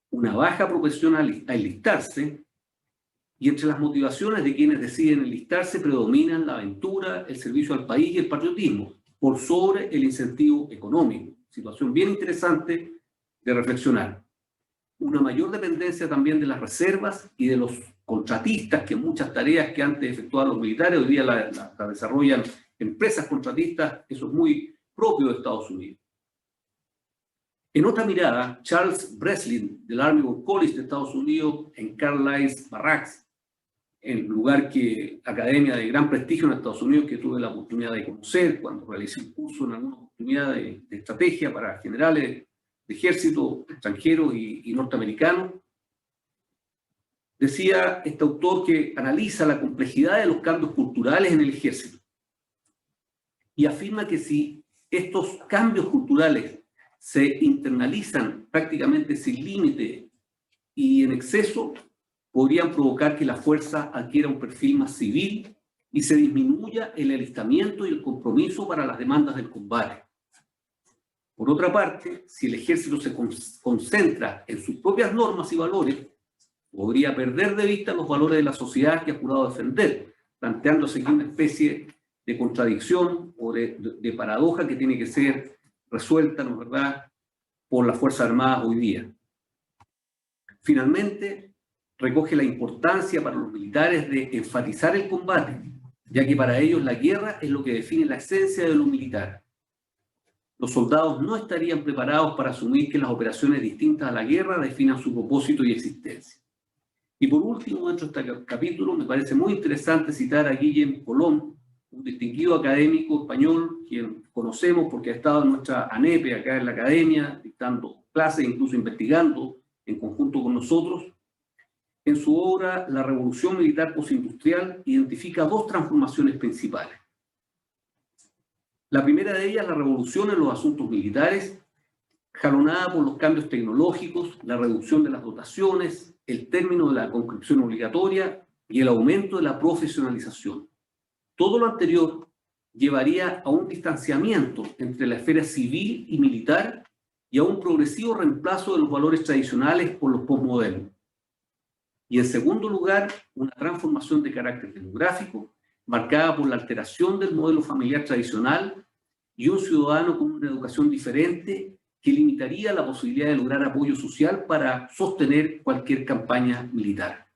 una baja propensión a enlistarse, y entre las motivaciones de quienes deciden enlistarse predominan la aventura, el servicio al país y el patriotismo, por sobre el incentivo económico. Situación bien interesante de reflexionar. Una mayor dependencia también de las reservas y de los contratistas, que muchas tareas que antes efectuaban los militares hoy día las desarrollan empresas contratistas. Eso es muy propio de Estados Unidos. En otra mirada, Charles Breslin, del Army War College de Estados Unidos, en Carlisle Barracks, el lugar academia de gran prestigio en Estados Unidos, que tuve la oportunidad de conocer cuando realicé un curso en alguna oportunidad de estrategia para generales de ejército extranjeros y norteamericanos. Decía este autor que analiza la complejidad de los cambios culturales en el ejército y afirma que si estos cambios culturales se internalizan prácticamente sin límite y en exceso, podrían provocar que la fuerza adquiera un perfil más civil y se disminuya el alistamiento y el compromiso para las demandas del combate. Por otra parte, si el ejército se concentra en sus propias normas y valores, podría perder de vista los valores de la sociedad que ha jurado defender, planteándose aquí una especie de contradicción o de paradoja que tiene que ser resuelta, ¿no es verdad?, por las Fuerzas Armadas hoy día. Finalmente, recoge la importancia para los militares de enfatizar el combate, ya que para ellos la guerra es lo que define la esencia de lo militar. Los soldados no estarían preparados para asumir que las operaciones distintas a la guerra definan su propósito y existencia. Y por último, dentro de este capítulo, me parece muy interesante citar a Guillem Colom, un distinguido académico español, quien conocemos porque ha estado en nuestra ANEPE, acá en la academia, dictando clases, incluso investigando en conjunto con nosotros. En su obra La Revolución Militar Postindustrial identifica dos transformaciones principales. La primera de ellas, la revolución en los asuntos militares, jalonada por los cambios tecnológicos, la reducción de las dotaciones, el término de la conscripción obligatoria y el aumento de la profesionalización. Todo lo anterior llevaría a un distanciamiento entre la esfera civil y militar y a un progresivo reemplazo de los valores tradicionales por los postmodernos. Y en segundo lugar, una transformación de carácter demográfico, marcada por la alteración del modelo familiar tradicional y un ciudadano con una educación diferente que limitaría la posibilidad de lograr apoyo social para sostener cualquier campaña militar.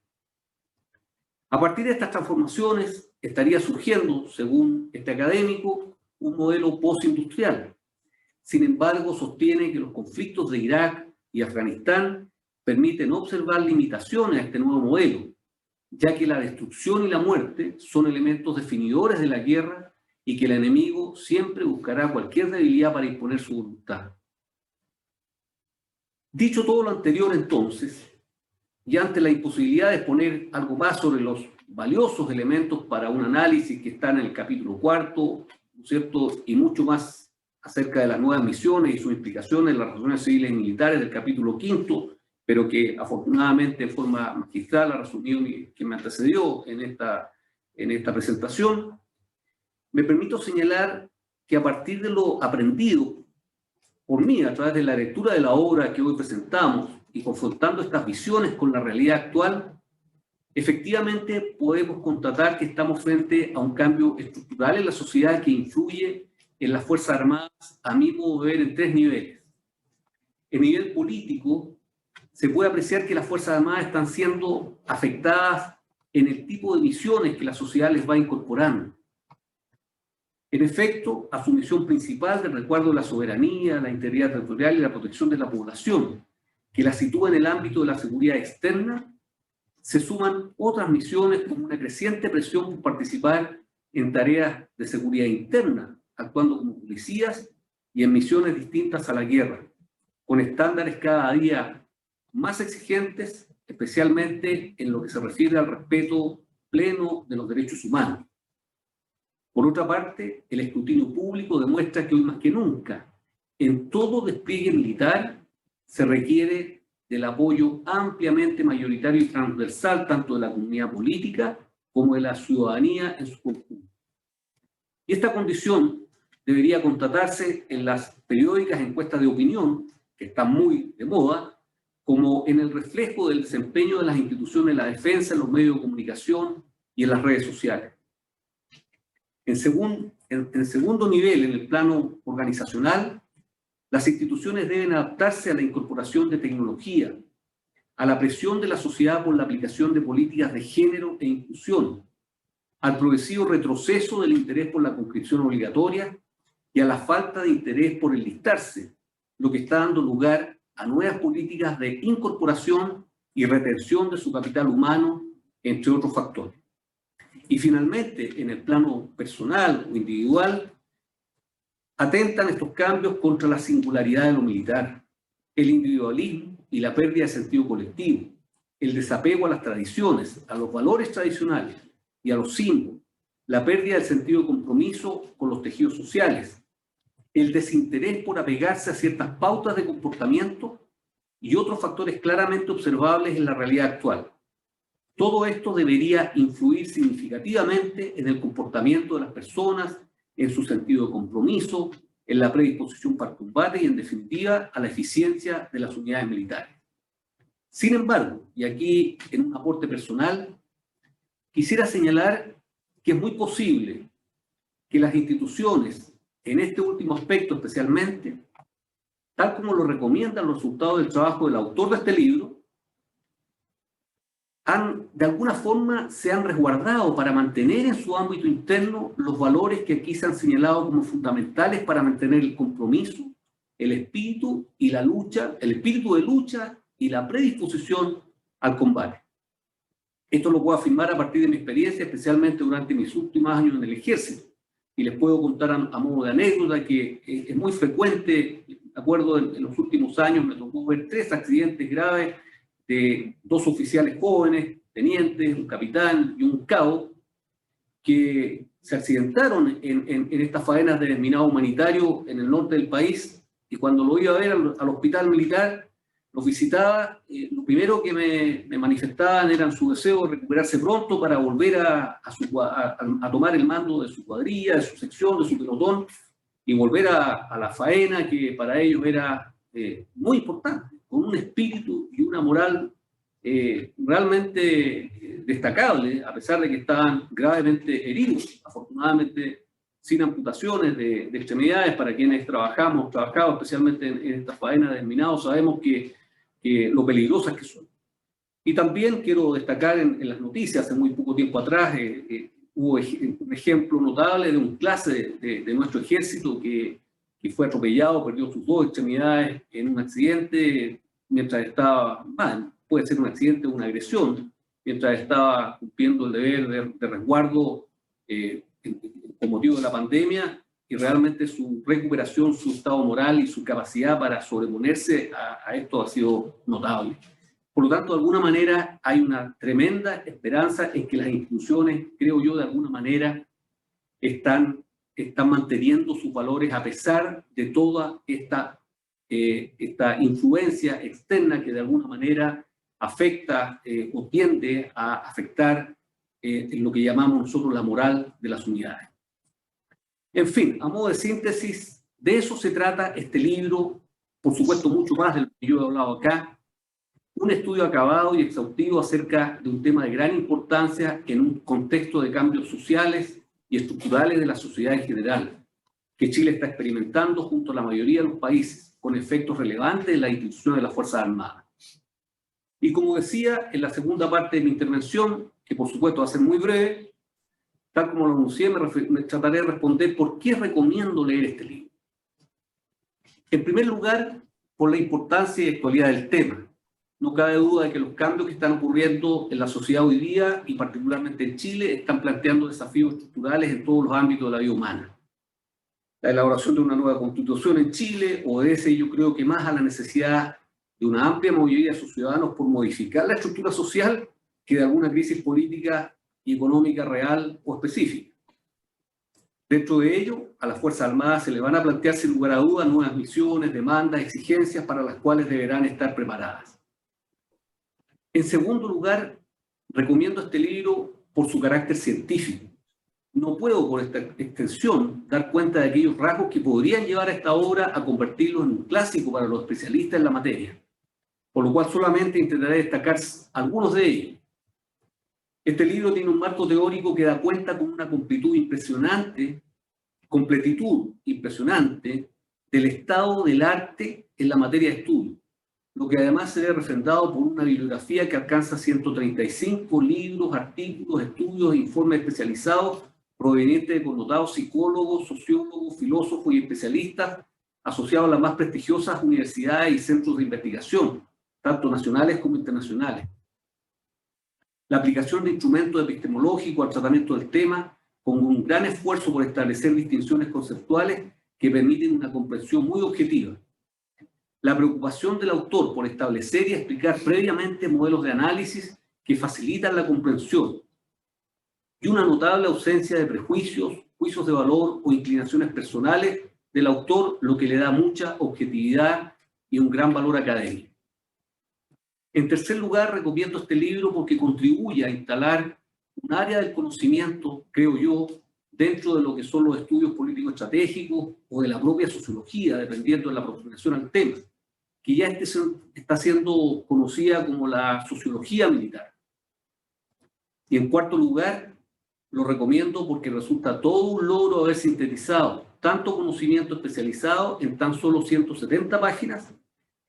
A partir de estas transformaciones estaría surgiendo, según este académico, un modelo postindustrial. Sin embargo, sostiene que los conflictos de Irak y Afganistán permiten observar limitaciones a este nuevo modelo, ya que la destrucción y la muerte son elementos definidores de la guerra y que el enemigo siempre buscará cualquier debilidad para imponer su voluntad. Dicho todo lo anterior, entonces, y ante la imposibilidad de exponer algo más sobre los valiosos elementos para un análisis que están en el capítulo 4, ¿no es cierto?, y mucho más acerca de las nuevas misiones y sus implicaciones en las relaciones civiles y militares del capítulo 5, pero que afortunadamente en forma magistral ha resumido que me antecedió en esta presentación, me permito señalar que a partir de lo aprendido por mí a través de la lectura de la obra que hoy presentamos y confrontando estas visiones con la realidad actual, efectivamente podemos constatar que estamos frente a un cambio estructural en la sociedad que influye en las Fuerzas Armadas, a mi modo de ver, en tres niveles. En nivel político, se puede apreciar que las Fuerzas Armadas están siendo afectadas en el tipo de misiones que la sociedad les va incorporando. En efecto, a su misión principal del resguardo de la soberanía, la integridad territorial y la protección de la población, que la sitúa en el ámbito de la seguridad externa, se suman otras misiones como una creciente presión por participar en tareas de seguridad interna, actuando como policías y en misiones distintas a la guerra, con estándares cada día más exigentes, especialmente en lo que se refiere al respeto pleno de los derechos humanos. Por otra parte, el escrutinio público demuestra que hoy más que nunca, en todo despliegue militar, se requiere del apoyo ampliamente mayoritario y transversal tanto de la comunidad política como de la ciudadanía en su conjunto. Y esta condición debería constatarse en las periódicas encuestas de opinión, que están muy de moda, como en el reflejo del desempeño de las instituciones de la defensa, en los medios de comunicación y en las redes sociales. En segundo nivel, en el plano organizacional, las instituciones deben adaptarse a la incorporación de tecnología, a la presión de la sociedad por la aplicación de políticas de género e inclusión, al progresivo retroceso del interés por la conscripción obligatoria y a la falta de interés por enlistarse, lo que está dando lugar a nuevas políticas de incorporación y retención de su capital humano, entre otros factores. Y finalmente, en el plano personal o individual, atentan estos cambios contra la singularidad de lo militar, el individualismo y la pérdida de sentido colectivo, el desapego a las tradiciones, a los valores tradicionales y a los símbolos, la pérdida del sentido de compromiso con los tejidos sociales, el desinterés por apegarse a ciertas pautas de comportamiento y otros factores claramente observables en la realidad actual. Todo esto debería influir significativamente en el comportamiento de las personas, en su sentido de compromiso, en la predisposición para el combate y, en definitiva, a la eficiencia de las unidades militares. Sin embargo, y aquí en un aporte personal, quisiera señalar que es muy posible que las instituciones, en este último aspecto especialmente, tal como lo recomiendan los resultados del trabajo del autor de este libro, de alguna forma se han resguardado para mantener en su ámbito interno los valores que aquí se han señalado como fundamentales para mantener el compromiso, el espíritu y la lucha, el espíritu de lucha y la predisposición al combate. Esto lo puedo afirmar a partir de mi experiencia, especialmente durante mis últimos años en el ejército. Y les puedo contar a modo de anécdota que es muy frecuente, de acuerdo, en los últimos años me tocó ver 3 accidentes graves de 2 oficiales jóvenes, tenientes, un capitán y un cabo, que se accidentaron en estas faenas de desminado humanitario en el norte del país, y cuando lo iba a ver al hospital militar, los visitaba, lo primero que me manifestaban era su deseo de recuperarse pronto para volver a tomar el mando de su cuadrilla, de su sección, de su pelotón, y volver a la faena que para ellos era muy importante, con un espíritu y una moral realmente destacable, a pesar de que estaban gravemente heridos, afortunadamente sin amputaciones de extremidades. Para quienes trabajado especialmente en estas faenas de desminados, sabemos que lo peligrosas que son. Y también quiero destacar en las noticias, hace muy poco tiempo atrás, hubo un ejemplo notable de un clase de nuestro ejército que fue atropellado, perdió sus 2 extremidades en un accidente mientras estaba, puede ser un accidente o una agresión, mientras estaba cumpliendo el deber de resguardo con motivo de la pandemia, y realmente su recuperación, su estado moral y su capacidad para sobreponerse a esto ha sido notable. Por lo tanto, de alguna manera hay una tremenda esperanza en que las instituciones, creo yo, de alguna manera están manteniendo sus valores a pesar de toda esta influencia externa que de alguna manera afecta o tiende a afectar en lo que llamamos nosotros la moral de las unidades. En fin, a modo de síntesis, de eso se trata este libro, por supuesto mucho más de lo que yo he hablado acá, un estudio acabado y exhaustivo acerca de un tema de gran importancia en un contexto de cambios sociales y estructurales de la sociedad en general, que Chile está experimentando junto a la mayoría de los países, con efectos relevantes en la institución de las Fuerzas Armadas. Y como decía en la segunda parte de mi intervención, que por supuesto va a ser muy breve, tal como lo anuncié, me trataré de responder por qué recomiendo leer este libro. En primer lugar, por la importancia y actualidad del tema. No cabe duda de que los cambios que están ocurriendo en la sociedad hoy día, y particularmente en Chile, están planteando desafíos estructurales en todos los ámbitos de la vida humana. La elaboración de una nueva constitución en Chile obedece, yo creo que más a la necesidad de una amplia mayoría de sus ciudadanos por modificar la estructura social que de alguna crisis política y económica real o específica. Dentro de ello, a las Fuerzas Armadas se le van a plantear sin lugar a dudas nuevas misiones, demandas, exigencias para las cuales deberán estar preparadas. En segundo lugar, recomiendo este libro por su carácter científico. No puedo, por esta extensión, dar cuenta de aquellos rasgos que podrían llevar a esta obra a convertirlo en un clásico para los especialistas en la materia, por lo cual solamente intentaré destacar algunos de ellos. Este libro tiene un marco teórico que da cuenta con una completitud impresionante del estado del arte en la materia de estudio, lo que además se ve refrendado por una bibliografía que alcanza 135 libros, artículos, estudios e informes especializados provenientes de connotados psicólogos, sociólogos, filósofos y especialistas asociados a las más prestigiosas universidades y centros de investigación, tanto nacionales como internacionales. La aplicación de instrumentos epistemológicos al tratamiento del tema, con un gran esfuerzo por establecer distinciones conceptuales que permiten una comprensión muy objetiva. La preocupación del autor por establecer y explicar previamente modelos de análisis que facilitan la comprensión, y una notable ausencia de prejuicios, juicios de valor o inclinaciones personales del autor, lo que le da mucha objetividad y un gran valor académico. En tercer lugar, recomiendo este libro porque contribuye a instalar un área del conocimiento, creo yo, dentro de lo que son los estudios políticos estratégicos o de la propia sociología, dependiendo de la aproximación al tema, que ya está siendo conocida como la sociología militar. Y en cuarto lugar, lo recomiendo porque resulta todo un logro haber sintetizado tanto conocimiento especializado en tan solo 170 páginas,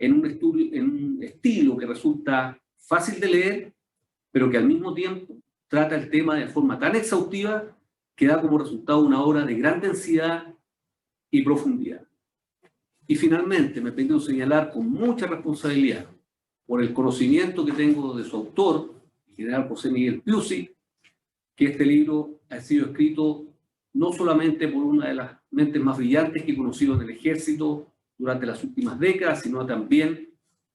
en un estilo que resulta fácil de leer, pero que al mismo tiempo trata el tema de forma tan exhaustiva que da como resultado una obra de gran densidad y profundidad. Y finalmente, me permito señalar con mucha responsabilidad, por el conocimiento que tengo de su autor, el general José Miguel Piusi, que este libro ha sido escrito no solamente por una de las mentes más brillantes que he conocido en el ejército durante las últimas décadas, sino también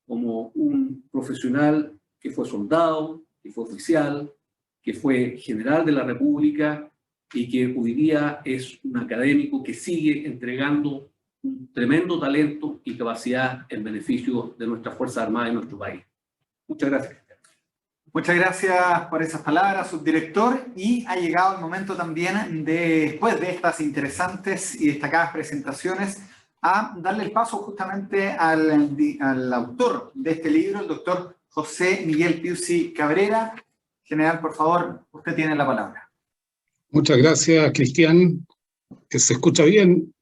como un profesional que fue soldado, que fue oficial, que fue general de la República y que hoy día es un académico que sigue entregando un tremendo talento y capacidad en beneficio de nuestras Fuerzas Armadas y nuestro país. Muchas gracias. Muchas gracias por esas palabras, subdirector. Y ha llegado el momento también, después de estas interesantes y destacadas presentaciones, a darle el paso justamente al autor de este libro, el doctor José Miguel Piusi Cabrera. General, por favor, usted tiene la palabra. Muchas gracias, Cristian. ¿Se escucha bien?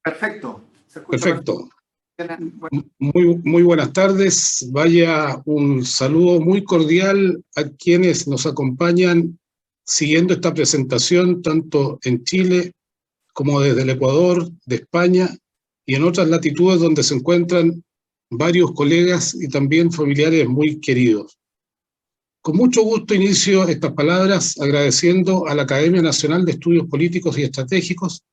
Perfecto. Se escucha perfecto. Bueno. Muy buenas tardes. Vaya un saludo muy cordial a quienes nos acompañan siguiendo esta presentación, tanto en Chile como desde el Ecuador, de España y en otras latitudes donde se encuentran varios colegas y también familiares muy queridos. Con mucho gusto inicio estas palabras agradeciendo a la Academia Nacional de Estudios Políticos y Estratégicos,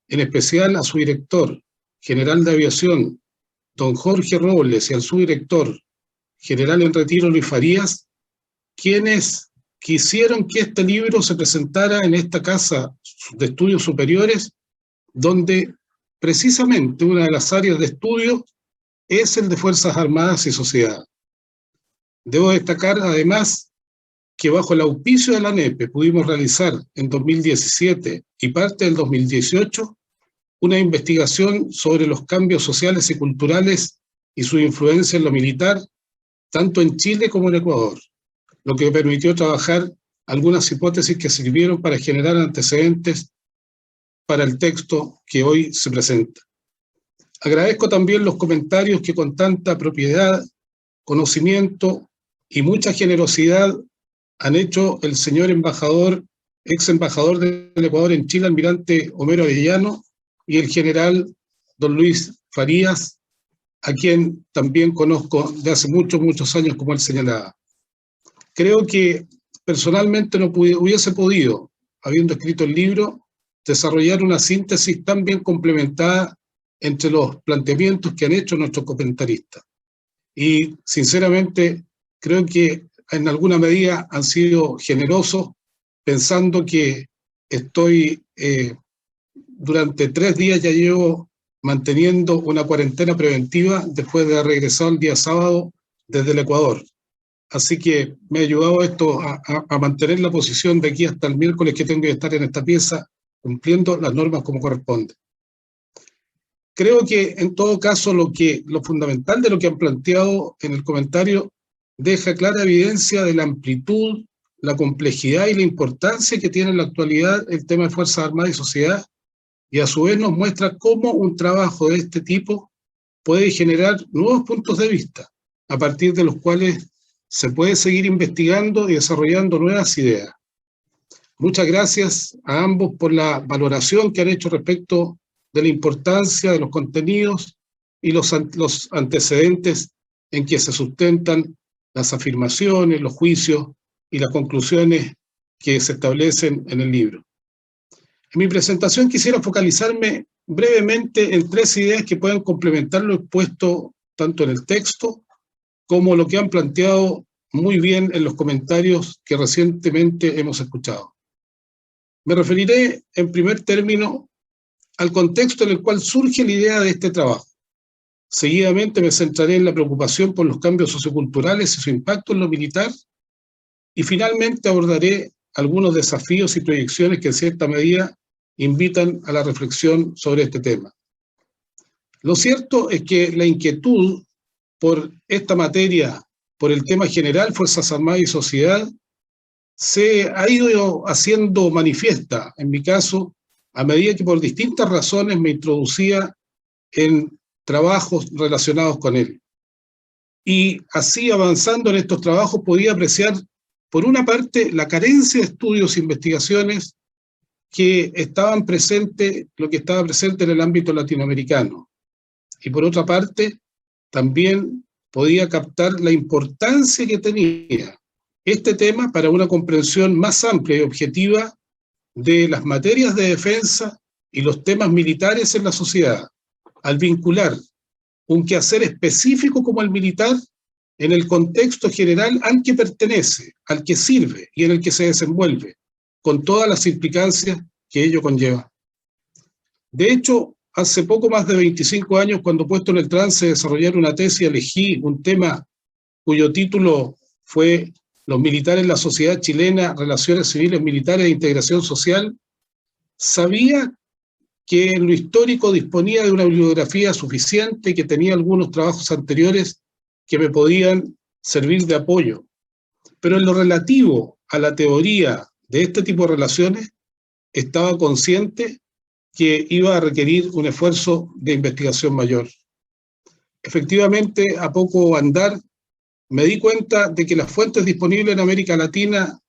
en especial a su director, general de aviación, don Jorge Robles, y al subdirector, general en retiro Luis Farías, quienes quisieron que este libro se presentara en esta casa de estudios superiores, donde precisamente una de las áreas de estudio es el de Fuerzas Armadas y Sociedad. Debo destacar además que bajo el auspicio de la ANEPE pudimos realizar en 2017 y parte del 2018 una investigación sobre los cambios sociales y culturales y su influencia en lo militar, tanto en Chile como en Ecuador, lo que permitió trabajar algunas hipótesis que sirvieron para generar antecedentes para el texto que hoy se presenta. Agradezco también los comentarios que con tanta propiedad, conocimiento y mucha generosidad han hecho el señor embajador, ex embajador del Ecuador en Chile, almirante Homero Arellano, y el general don Luis Farías, a quien también conozco de hace muchos años, como él señalaba. Creo que personalmente no hubiese podido, habiendo escrito el libro, desarrollar una síntesis tan bien complementada entre los planteamientos que han hecho nuestros comentaristas. Y sinceramente creo que en alguna medida han sido generosos, pensando que estoy durante 3 días ya llevo manteniendo una cuarentena preventiva después de haber regresado el día sábado desde el Ecuador. así que me ha ayudado esto a mantener la posición de aquí hasta el miércoles que tengo que estar en esta pieza, cumpliendo las normas como corresponde. Creo que en todo caso lo fundamental de lo que han planteado en el comentario deja clara evidencia de la amplitud, la complejidad y la importancia que tiene en la actualidad el tema de Fuerzas Armadas y sociedad, y a su vez nos muestra cómo un trabajo de este tipo puede generar nuevos puntos de vista, a partir de los cuales se puede seguir investigando y desarrollando nuevas ideas. Muchas gracias a ambos por la valoración que han hecho respecto de la importancia de los contenidos y los antecedentes en que se sustentan las afirmaciones, los juicios y las conclusiones que se establecen en el libro. En mi presentación quisiera focalizarme brevemente en 3 ideas que pueden complementar lo expuesto tanto en el texto como lo que han planteado muy bien en los comentarios que recientemente hemos escuchado. Me referiré en primer término al contexto en el cual surge la idea de este trabajo. Seguidamente me centraré en la preocupación por los cambios socioculturales y su impacto en lo militar, y finalmente abordaré algunos desafíos y proyecciones que en cierta medida invitan a la reflexión sobre este tema. Lo cierto es que la inquietud por esta materia, por el tema general, Fuerzas Armadas y sociedad, se ha ido haciendo manifiesta, en mi caso, a medida que por distintas razones me introducía en trabajos relacionados con él. Y así, avanzando en estos trabajos, podía apreciar, por una parte, la carencia de estudios e investigaciones que estaban presentes, lo que estaba presente en el ámbito latinoamericano. Y por otra parte, también podía captar la importancia que tenía este tema para una comprensión más amplia y objetiva de las materias de defensa y los temas militares en la sociedad, al vincular un quehacer específico como el militar en el contexto general al que pertenece, al que sirve y en el que se desenvuelve, con todas las implicancias que ello conlleva. De hecho, hace poco más de 25 años, cuando puesto en el trance de desarrollar una tesis, elegí un tema cuyo título fue Los militares en la sociedad chilena, relaciones civiles militares e integración social. Sabía que en lo histórico disponía de una bibliografía suficiente y que tenía algunos trabajos anteriores que me podían servir de apoyo. Pero en lo relativo a la teoría de este tipo de relaciones, estaba consciente que iba a requerir un esfuerzo de investigación mayor. Efectivamente, a poco andar, me di cuenta de que las fuentes disponibles en América Latina,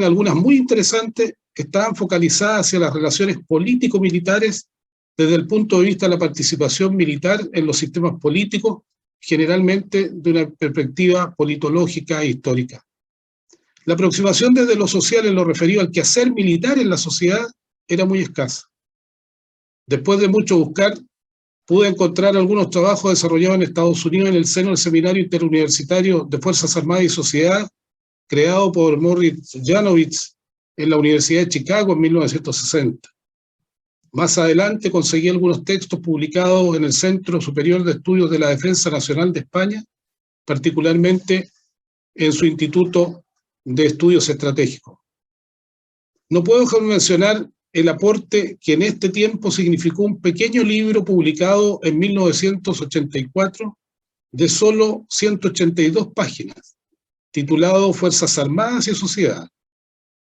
algunas muy interesantes, estaban focalizadas hacia las relaciones político-militares desde el punto de vista de la participación militar en los sistemas políticos, generalmente de una perspectiva politológica e histórica. La aproximación desde lo social en lo referido al quehacer militar en la sociedad era muy escasa. Después de mucho buscar, pude encontrar algunos trabajos desarrollados en Estados Unidos en el seno del Seminario Interuniversitario de Fuerzas Armadas y Sociedad, creado por Morris Janovitz en la Universidad de Chicago en 1960. Más adelante conseguí algunos textos publicados en el Centro Superior de Estudios de la Defensa Nacional de España, particularmente en su Instituto de Estudios Estratégicos. No puedo dejar de mencionar el aporte que en este tiempo significó un pequeño libro publicado en 1984 de solo 182 páginas, titulado Fuerzas Armadas y Sociedad,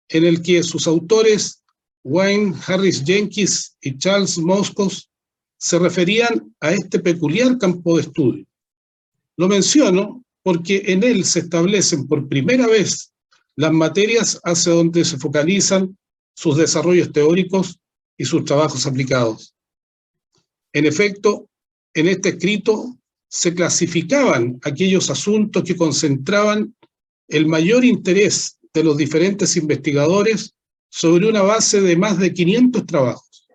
en el que sus autores, Wayne Harris Jenkins y Charles Moscos, se referían a este peculiar campo de estudio. Lo menciono porque en él se establecen por primera vez las materias hacia donde se focalizan sus desarrollos teóricos y sus trabajos aplicados. En efecto, en este escrito se clasificaban aquellos asuntos que concentraban el mayor interés de los diferentes investigadores sobre una base de más de 500 trabajos.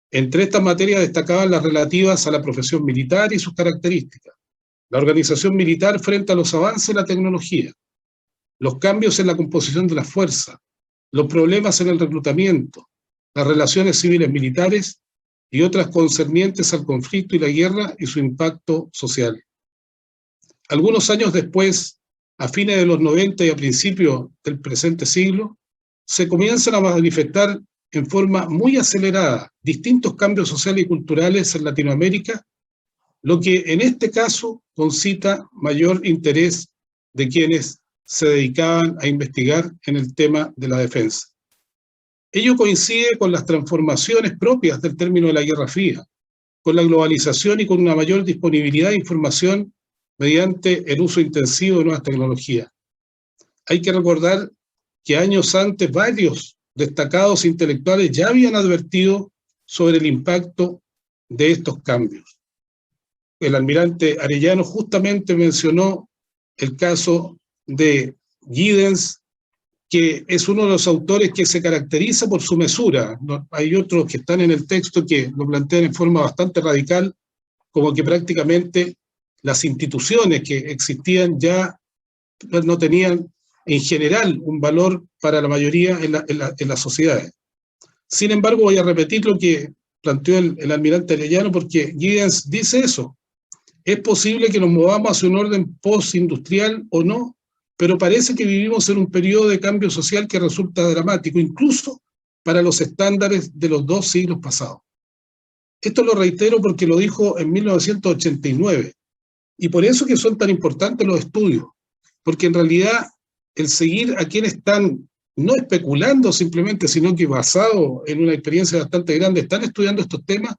Entre estas materias destacaban las relativas a la profesión militar y sus características, la organización militar frente a los avances de la tecnología, los cambios en la composición de la fuerza, los problemas en el reclutamiento, las relaciones civiles militares y otras concernientes al conflicto y la guerra y su impacto social. algunos años después, a fines de los 90 y a principios del presente siglo, se comienzan a manifestar en forma muy acelerada distintos cambios sociales y culturales en Latinoamérica, lo que en este caso concita mayor interés de quienes se dedicaban a investigar en el tema de la defensa. Ello coincide con las transformaciones propias del término de la Guerra Fría, con la globalización y con una mayor disponibilidad de información mediante el uso intensivo de nuevas tecnologías. Hay que recordar que años antes varios destacados intelectuales ya habían advertido sobre el impacto de estos cambios. El almirante Arellano justamente mencionó el caso de Giddens, que es uno de los autores que se caracteriza por su mesura. Hay otros que están en el texto que lo plantean en forma bastante radical, como que prácticamente las instituciones que existían ya no tenían en general un valor para la mayoría en las sociedades. Sin embargo, voy a repetir lo que planteó el almirante Arellano, porque Giddens dice eso. Es posible que nos movamos hacia un orden postindustrial o no, pero parece que vivimos en un periodo de cambio social que resulta dramático, incluso para los estándares de los 2 siglos pasados. Esto lo reitero porque lo dijo en 1989, y por eso que son tan importantes los estudios, porque en realidad el seguir a quienes están no especulando simplemente, sino que basado en una experiencia bastante grande, están estudiando estos temas,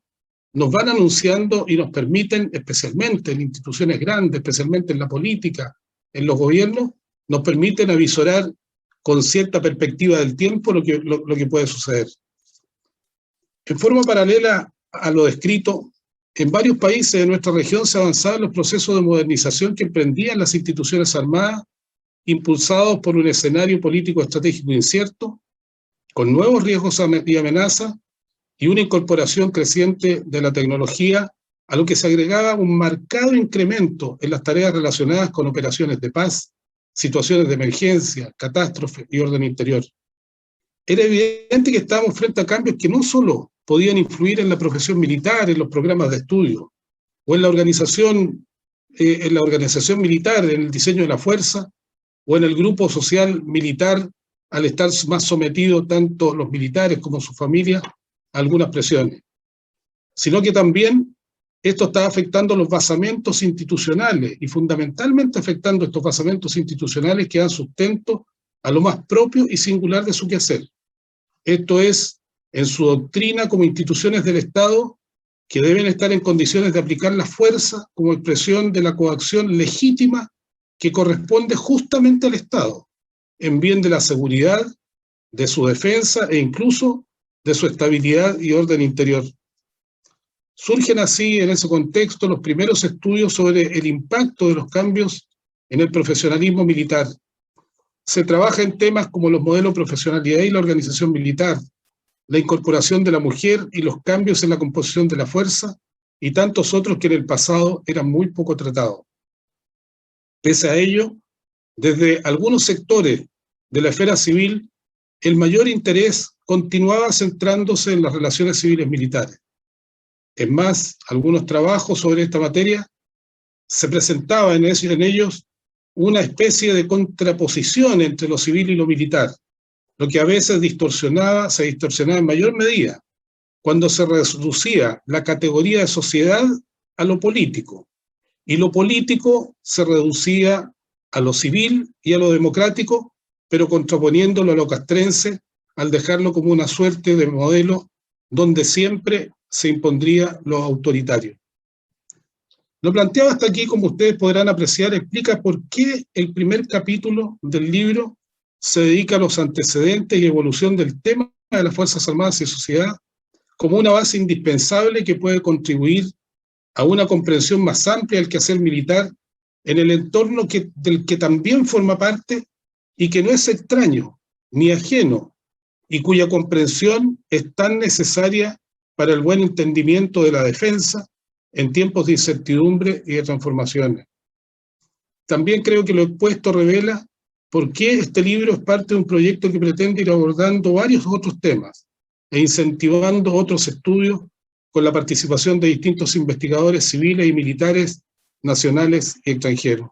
nos van anunciando y nos permiten, especialmente en instituciones grandes, especialmente en la política, en los gobiernos, nos permiten avisorar con cierta perspectiva del tiempo lo que puede suceder. En forma paralela a lo descrito, en varios países de nuestra región se avanzaban los procesos de modernización que emprendían las instituciones armadas, impulsados por un escenario político estratégico incierto, con nuevos riesgos y amenazas, y una incorporación creciente de la tecnología, a lo que se agregaba un marcado incremento en las tareas relacionadas con operaciones de paz, situaciones de emergencia, catástrofe y orden interior. Era evidente que estábamos frente a cambios que no solo podían influir en la profesión militar, en los programas de estudio, o en la organización militar, en el diseño de la fuerza, o en el grupo social militar, al estar más sometidos tanto los militares como sus familias a algunas presiones, sino que también esto está afectando los basamentos institucionales, y fundamentalmente afectando estos basamentos institucionales que dan sustento a lo más propio y singular de su quehacer. Esto es, en su doctrina como instituciones del Estado, que deben estar en condiciones de aplicar la fuerza como expresión de la coacción legítima que corresponde justamente al Estado, en bien de la seguridad, de su defensa e incluso de su estabilidad y orden interior. Surgen así, en ese contexto, los primeros estudios sobre el impacto de los cambios en el profesionalismo militar. Se trabaja en temas como los modelos de profesionalidad y la organización militar, la incorporación de la mujer y los cambios en la composición de la fuerza, y tantos otros que en el pasado eran muy poco tratados. Pese a ello, desde algunos sectores de la esfera civil, el mayor interés continuaba centrándose en las relaciones civiles militares. Es más, algunos trabajos sobre esta materia se presentaba en ellos una especie de contraposición entre lo civil y lo militar, lo que a veces se distorsionaba en mayor medida cuando se reducía la categoría de sociedad a lo político, y lo político se reducía a lo civil y a lo democrático, pero contraponiéndolo a lo castrense al dejarlo como una suerte de modelo donde siempre se impondría lo autoritario. Lo planteado hasta aquí, como ustedes podrán apreciar, explica por qué el primer capítulo del libro se dedica a los antecedentes y evolución del tema de las Fuerzas Armadas y sociedad como una base indispensable que puede contribuir a una comprensión más amplia del quehacer militar en el entorno del que también forma parte y que no es extraño ni ajeno, y cuya comprensión es tan necesaria para el buen entendimiento de la defensa en tiempos de incertidumbre y de transformaciones. También creo que lo expuesto revela por qué este libro es parte de un proyecto que pretende ir abordando varios otros temas e incentivando otros estudios con la participación de distintos investigadores civiles y militares nacionales y extranjeros.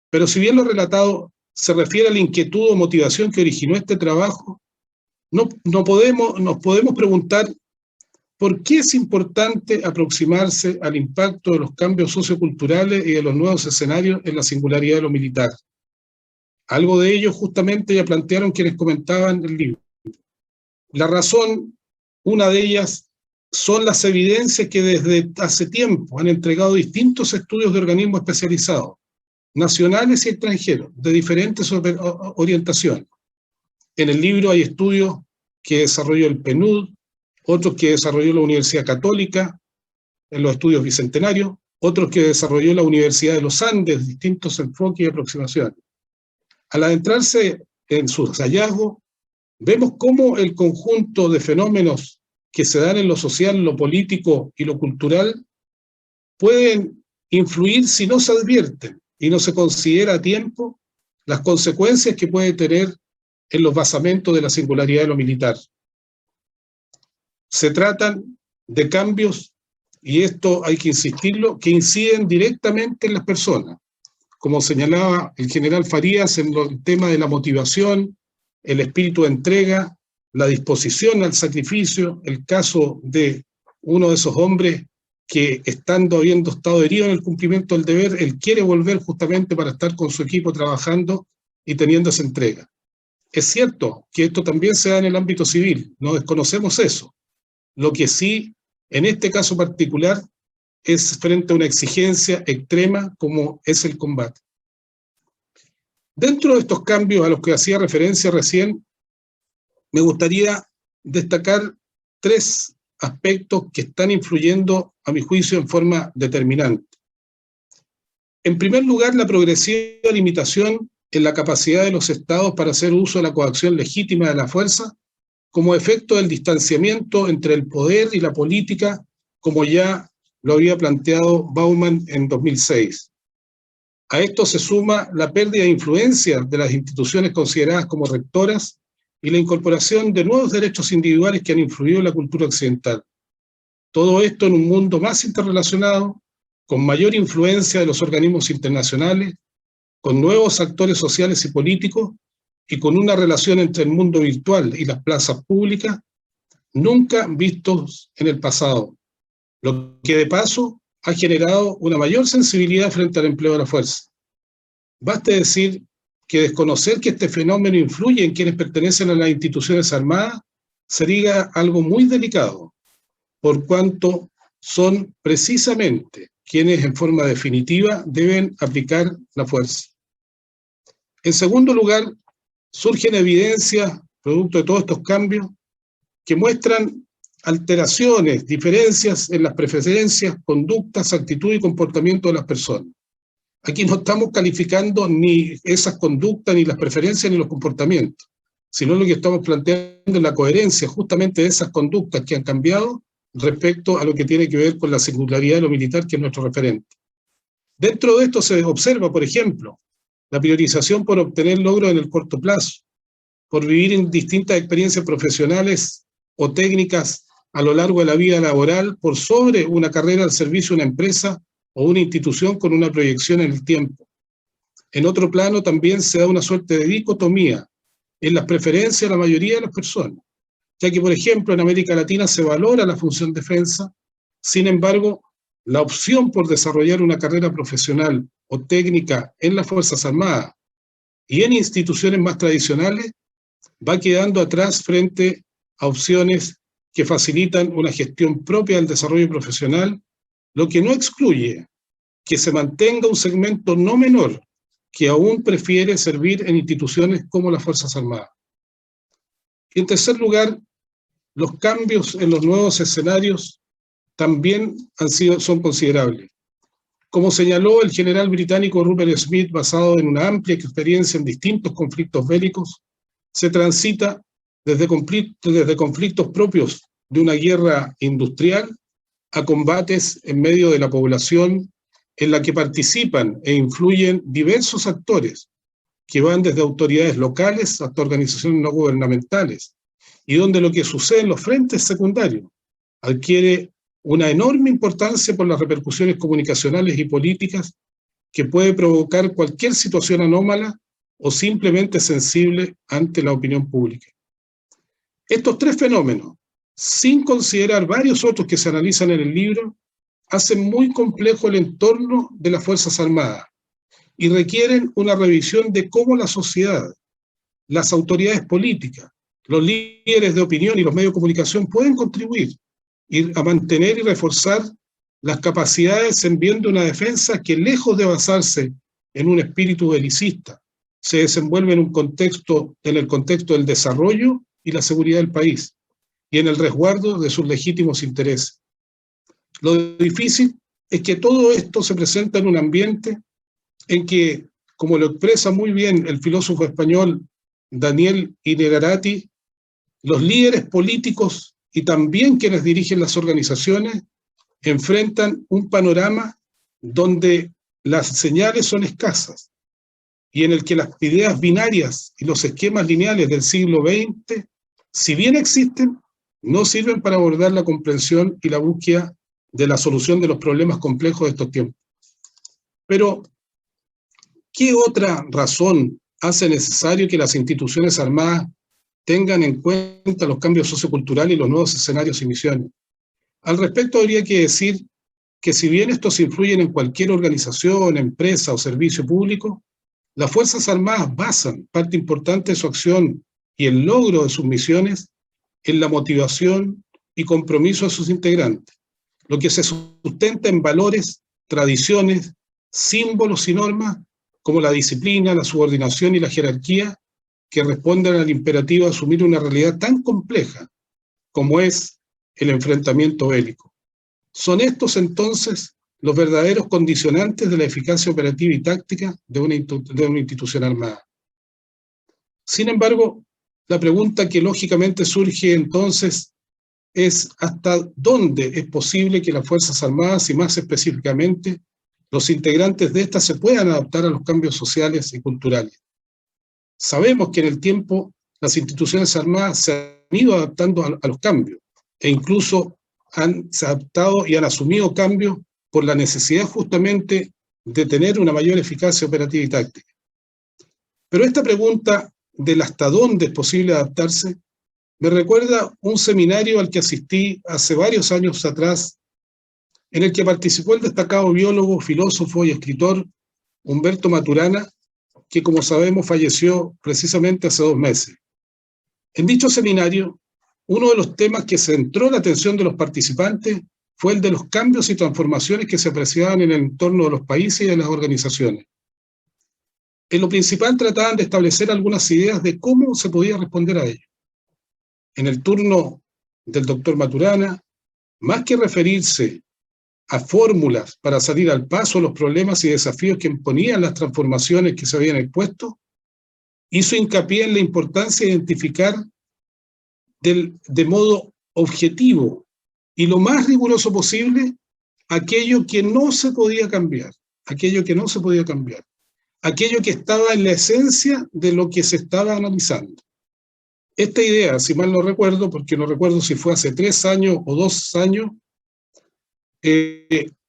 Pero si bien lo relatado se refiere a la inquietud o motivación que originó este trabajo, nos podemos preguntar por qué es importante aproximarse al impacto de los cambios socioculturales y de los nuevos escenarios en la singularidad de lo militar. Algo de ello justamente ya plantearon quienes comentaban el libro. La razón, una de ellas, son las evidencias que desde hace tiempo han entregado distintos estudios de organismos especializados, nacionales y extranjeros, de diferentes orientaciones. En el libro hay estudios que desarrolló el PNUD, otros que desarrolló la Universidad Católica, en los estudios bicentenarios, otros que desarrolló la Universidad de los Andes, distintos enfoques y aproximaciones. Al adentrarse en sus hallazgos, vemos cómo el conjunto de fenómenos que se dan en lo social, lo político y lo cultural pueden influir si no se advierten y no se considera a tiempo las consecuencias que puede tener en los basamentos de la singularidad de lo militar. Se tratan de cambios, y esto hay que insistirlo, que inciden directamente en las personas. Como señalaba el general Farías en el tema de la motivación, el espíritu de entrega, la disposición al sacrificio, el caso de uno de esos hombres que habiendo estado herido en el cumplimiento del deber, él quiere volver justamente para estar con su equipo trabajando y teniendo esa entrega. Es cierto que esto también se da en el ámbito civil, no desconocemos eso. Lo que sí, en este caso particular, es frente a una exigencia extrema como es el combate. Dentro de estos cambios a los que hacía referencia recién, me gustaría destacar 3 aspectos que están influyendo, a mi juicio, en forma determinante. En primer lugar, la progresiva limitación en la capacidad de los estados para hacer uso de la coacción legítima de la fuerza como efecto del distanciamiento entre el poder y la política, como ya lo había planteado Bauman en 2006. A esto se suma la pérdida de influencia de las instituciones consideradas como rectoras y la incorporación de nuevos derechos individuales que han influido en la cultura occidental. Todo esto en un mundo más interrelacionado, con mayor influencia de los organismos internacionales, con nuevos actores sociales y políticos, y con una relación entre el mundo virtual y las plazas públicas nunca vistos en el pasado, lo que de paso ha generado una mayor sensibilidad frente al empleo de la fuerza. Baste decir que desconocer que este fenómeno influye en quienes pertenecen a las instituciones armadas sería algo muy delicado, por cuanto son precisamente quienes en forma definitiva deben aplicar la fuerza. En segundo lugar, surgen evidencias, producto de todos estos cambios, que muestran alteraciones, diferencias en las preferencias, conductas, actitud y comportamiento de las personas. Aquí no estamos calificando ni esas conductas, ni las preferencias, ni los comportamientos, sino lo que estamos planteando es la coherencia justamente de esas conductas que han cambiado respecto a lo que tiene que ver con la singularidad de lo militar, que es nuestro referente. Dentro de esto se observa, por ejemplo, la priorización por obtener logros en el corto plazo, por vivir en distintas experiencias profesionales o técnicas a lo largo de la vida laboral, por sobre una carrera al servicio de una empresa o una institución con una proyección en el tiempo. En otro plano también se da una suerte de dicotomía en las preferencias de la mayoría de las personas, ya que, por ejemplo, en América Latina se valora la función defensa, sin embargo, la opción por desarrollar una carrera profesional o técnica en las Fuerzas Armadas y en instituciones más tradicionales va quedando atrás frente a opciones que facilitan una gestión propia del desarrollo profesional, lo que no excluye que se mantenga un segmento no menor que aún prefiere servir en instituciones como las Fuerzas Armadas. Y en tercer lugar, los cambios en los nuevos escenarios también son considerables. Como señaló el general británico Rupert Smith, basado en una amplia experiencia en distintos conflictos bélicos, se transita desde conflictos propios de una guerra industrial a combates en medio de la población en la que participan e influyen diversos actores que van desde autoridades locales hasta organizaciones no gubernamentales, y donde lo que sucede en los frentes secundarios adquiere una enorme importancia por las repercusiones comunicacionales y políticas que puede provocar cualquier situación anómala o simplemente sensible ante la opinión pública. Estos tres fenómenos, sin considerar varios otros que se analizan en el libro, hacen muy complejo el entorno de las Fuerzas Armadas y requieren una revisión de cómo la sociedad, las autoridades políticas, los líderes de opinión y los medios de comunicación pueden contribuir a mantener y reforzar las capacidades en bien de una defensa que, lejos de basarse en un espíritu belicista, se desenvuelve en el contexto del desarrollo y la seguridad del país y en el resguardo de sus legítimos intereses. Lo difícil es que todo esto se presenta en un ambiente en que, como lo expresa muy bien el filósofo español Daniel Innerarity, los líderes políticos y también quienes dirigen las organizaciones enfrentan un panorama donde las señales son escasas y en el que las ideas binarias y los esquemas lineales del siglo XX, si bien existen, no sirven para abordar la comprensión y la búsqueda de la solución de los problemas complejos de estos tiempos. Pero, ¿qué otra razón hace necesario que las instituciones armadas tengan en cuenta los cambios socioculturales y los nuevos escenarios y misiones? Al respecto, habría que decir que si bien estos influyen en cualquier organización, empresa o servicio público, las Fuerzas Armadas basan parte importante de su acción y el logro de sus misiones en la motivación y compromiso de sus integrantes, lo que se sustenta en valores, tradiciones, símbolos y normas como la disciplina, la subordinación y la jerarquía, que responden al imperativo de asumir una realidad tan compleja como es el enfrentamiento bélico. Son estos entonces los verdaderos condicionantes de la eficacia operativa y táctica de una institución armada. Sin embargo, la pregunta que lógicamente surge entonces es hasta dónde es posible que las Fuerzas Armadas y más específicamente los integrantes de estas se puedan adaptar a los cambios sociales y culturales. Sabemos que en el tiempo las instituciones armadas se han ido adaptando a los cambios e incluso se han adaptado y han asumido cambios por la necesidad justamente de tener una mayor eficacia operativa y táctica. Pero esta pregunta del hasta dónde es posible adaptarse me recuerda un seminario al que asistí hace varios años atrás, en el que participó el destacado biólogo, filósofo y escritor Humberto Maturana, que como sabemos falleció precisamente hace 2 meses. En dicho seminario, uno de los temas que centró la atención de los participantes fue el de los cambios y transformaciones que se apreciaban en el entorno de los países y de las organizaciones. En lo principal trataban de establecer algunas ideas de cómo se podía responder a ello. En el turno del doctor Maturana, más que referirse a fórmulas para salir al paso a los problemas y desafíos que imponían las transformaciones que se habían expuesto, hizo hincapié en la importancia de identificar de modo objetivo y lo más riguroso posible aquello que no se podía cambiar, aquello que estaba en la esencia de lo que se estaba analizando. Esta idea, si mal no recuerdo, porque no recuerdo si fue hace 3 años o 2 años,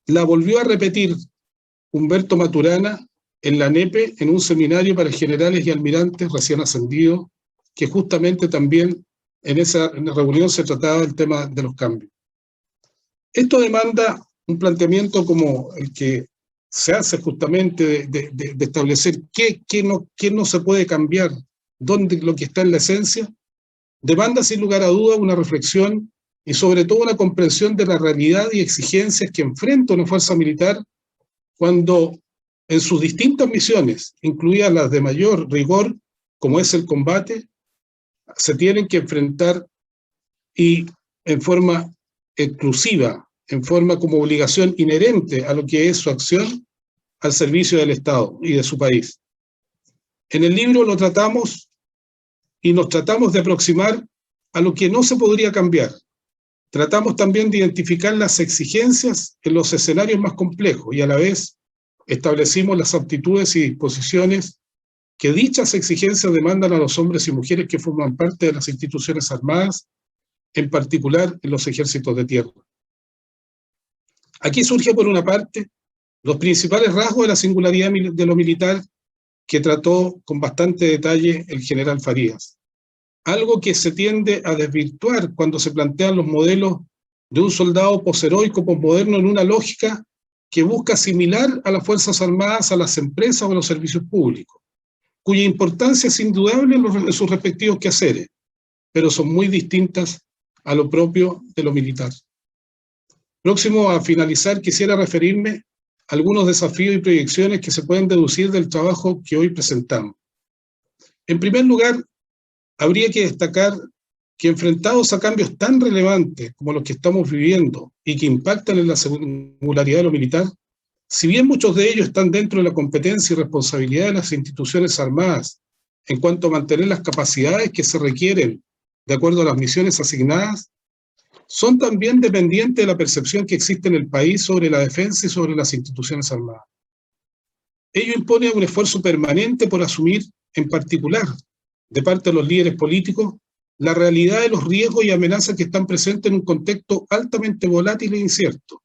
la volvió a repetir Humberto Maturana en la NEPE, en un seminario para generales y almirantes recién ascendidos, que justamente también en esa reunión se trataba del tema de los cambios. Esto demanda un planteamiento como el que se hace justamente de establecer qué no se puede cambiar, dónde lo que está en la esencia, demanda sin lugar a duda una reflexión y sobre todo una comprensión de la realidad y exigencias que enfrenta una fuerza militar cuando en sus distintas misiones, incluidas las de mayor rigor, como es el combate, se tienen que enfrentar y en forma exclusiva, en forma como obligación inherente a lo que es su acción al servicio del Estado y de su país. En el libro lo tratamos y nos tratamos de aproximar a lo que no se podría cambiar. Tratamos también de identificar las exigencias en los escenarios más complejos y a la vez establecimos las aptitudes y disposiciones que dichas exigencias demandan a los hombres y mujeres que forman parte de las instituciones armadas, en particular en los ejércitos de tierra. Aquí surge por una parte los principales rasgos de la singularidad de lo militar que trató con bastante detalle el general Farías. Algo que se tiende a desvirtuar cuando se plantean los modelos de un soldado posheroico posmoderno en una lógica que busca asimilar a las Fuerzas Armadas a las empresas o a los servicios públicos, cuya importancia es indudable en sus respectivos quehaceres, pero son muy distintas a lo propio de lo militar. Próximo a finalizar, quisiera referirme a algunos desafíos y proyecciones que se pueden deducir del trabajo que hoy presentamos. En primer lugar, habría que destacar que enfrentados a cambios tan relevantes como los que estamos viviendo y que impactan en la singularidad de lo militar, si bien muchos de ellos están dentro de la competencia y responsabilidad de las instituciones armadas en cuanto a mantener las capacidades que se requieren de acuerdo a las misiones asignadas, son también dependientes de la percepción que existe en el país sobre la defensa y sobre las instituciones armadas. Ello impone un esfuerzo permanente por asumir, en particular, de parte de los líderes políticos, la realidad de los riesgos y amenazas que están presentes en un contexto altamente volátil e incierto,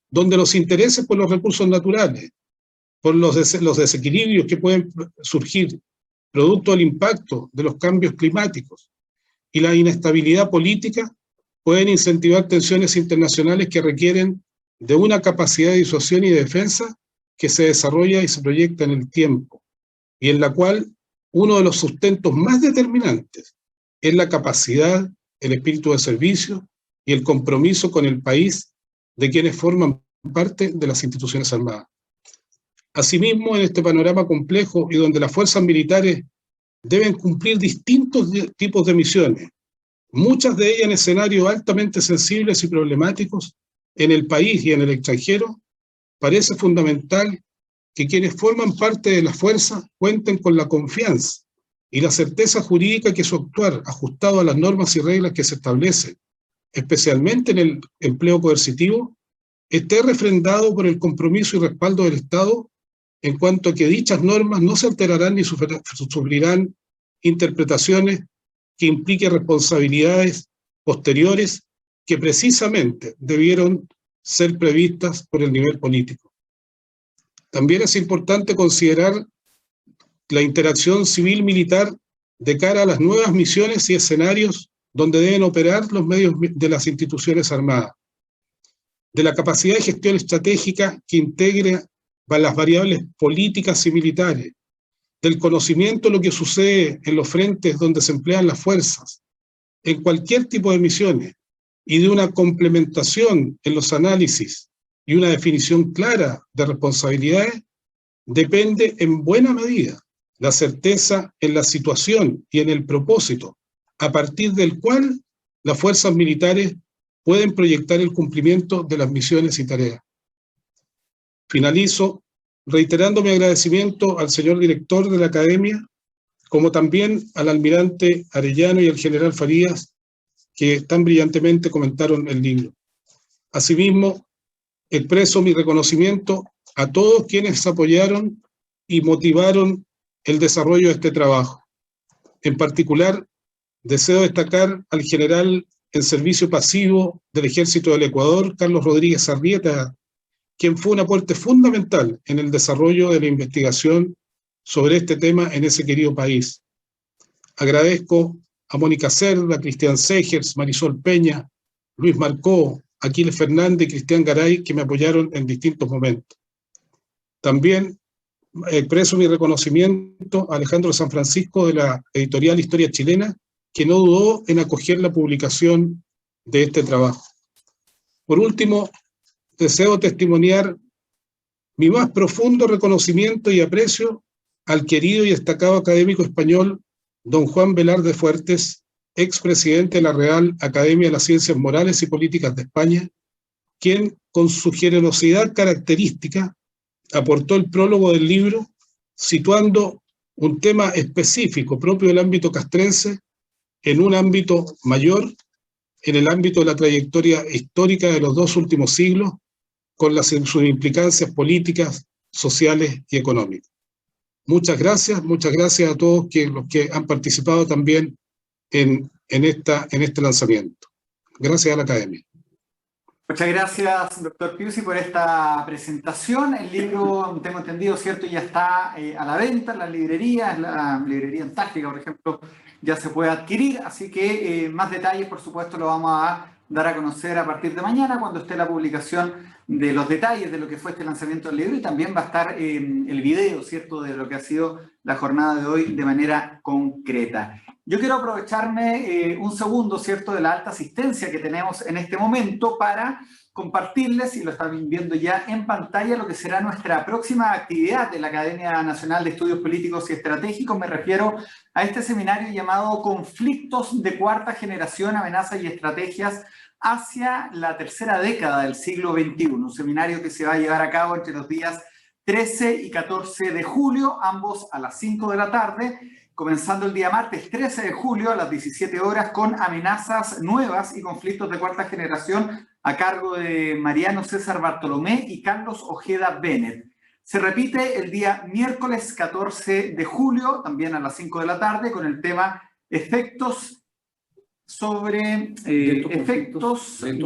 donde los intereses por los recursos naturales, por los desequilibrios que pueden surgir producto del impacto de los cambios climáticos y la inestabilidad política, pueden incentivar tensiones internacionales que requieren de una capacidad de disuasión y de defensa que se desarrolla y se proyecta en el tiempo, y en la cual uno de los sustentos más determinantes es la capacidad, el espíritu de servicio y el compromiso con el país de quienes forman parte de las instituciones armadas. Asimismo, en este panorama complejo y donde las fuerzas militares deben cumplir distintos tipos de misiones, muchas de ellas en escenarios altamente sensibles y problemáticos en el país y en el extranjero, parece fundamental que quienes forman parte de la fuerza cuenten con la confianza y la certeza jurídica que su actuar, ajustado a las normas y reglas que se establecen, especialmente en el empleo coercitivo, esté refrendado por el compromiso y respaldo del Estado, en cuanto a que dichas normas no se alterarán ni sufrirán interpretaciones que impliquen responsabilidades posteriores que precisamente debieron ser previstas por el nivel político. También es importante considerar la interacción civil-militar de cara a las nuevas misiones y escenarios donde deben operar los medios de las instituciones armadas, de la capacidad de gestión estratégica que integre las variables políticas y militares, del conocimiento de lo que sucede en los frentes donde se emplean las fuerzas, en cualquier tipo de misiones, y de una complementación en los análisis y una definición clara de responsabilidades, depende en buena medida la certeza en la situación y en el propósito, a partir del cual las fuerzas militares pueden proyectar el cumplimiento de las misiones y tareas. Finalizo reiterando mi agradecimiento al señor director de la Academia, como también al almirante Arellano y al general Farías, que tan brillantemente comentaron el libro. Asimismo, expreso mi reconocimiento a todos quienes apoyaron y motivaron el desarrollo de este trabajo. En particular, deseo destacar al general en servicio pasivo del Ejército del Ecuador, Carlos Rodríguez Arrieta, quien fue un aporte fundamental en el desarrollo de la investigación sobre este tema en ese querido país. Agradezco a Mónica Cerda, Cristian Segers, Marisol Peña, Luis Marcó, Aquiles Fernández y Cristian Garay, que me apoyaron en distintos momentos. También expreso mi reconocimiento a Alejandro San Francisco de la editorial Historia Chilena, que no dudó en acoger la publicación de este trabajo. Por último, deseo testimoniar mi más profundo reconocimiento y aprecio al querido y destacado académico español don Juan Velarde Fuertes, expresidente de la Real Academia de las Ciencias Morales y Políticas de España, quien, con su generosidad característica, aportó el prólogo del libro, situando un tema específico propio del ámbito castrense en un ámbito mayor, en el ámbito de la trayectoria histórica de los 2 últimos siglos, con sus implicancias políticas, sociales y económicas. Muchas gracias a todos los que han participado también en este lanzamiento. Gracias a la Academia. Muchas gracias, doctor Piusi, por esta presentación. El libro, tengo entendido, ¿cierto?, ya está a la venta en las librerías, la librería Antártica, por ejemplo, ya se puede adquirir, así que más detalles, por supuesto, lo vamos a dar a conocer a partir de mañana, cuando esté la publicación de los detalles de lo que fue este lanzamiento del libro, y también va a estar el video, ¿cierto?, de lo que ha sido la jornada de hoy de manera concreta. Yo quiero aprovecharme un segundo, ¿cierto?, de la alta asistencia que tenemos en este momento para compartirles, y lo están viendo ya en pantalla, lo que será nuestra próxima actividad de la Academia Nacional de Estudios Políticos y Estratégicos. Me refiero a este seminario llamado Conflictos de Cuarta Generación, Amenazas y Estrategias hacia la tercera década del siglo XXI. Un seminario que se va a llevar a cabo entre los días 13 y 14 de julio, ambos a las 5 de la tarde, comenzando el día martes 13 de julio a las 17 horas con amenazas nuevas y conflictos de cuarta generación a cargo de Mariano César Bartolomé y Carlos Ojeda Bennett. Se repite el día miércoles 14 de julio, también a las 5 de la tarde, con el tema efectos de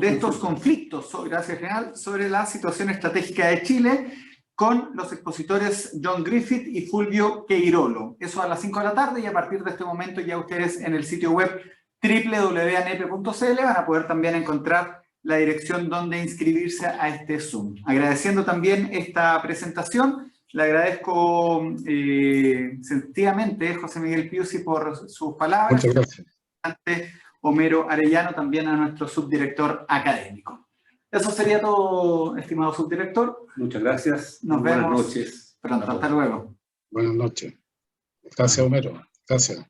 estos conflictos, gracias general, sobre la situación estratégica de Chile, con los expositores John Griffith y Fulvio Queirolo. Eso a las 5 de la tarde, y a partir de este momento ya ustedes en el sitio web www.anepe.cl van a poder también encontrar la dirección donde inscribirse a este Zoom. Agradeciendo también esta presentación, le agradezco sentidamente, José Miguel Piusi, por sus palabras. Muchas gracias. Homero Arellano, también a nuestro subdirector académico. Eso sería todo, estimado subdirector. Muchas gracias. Nos vemos. Buenas noches. Pronto, hasta luego. Buenas noches. Gracias, Homero. Gracias.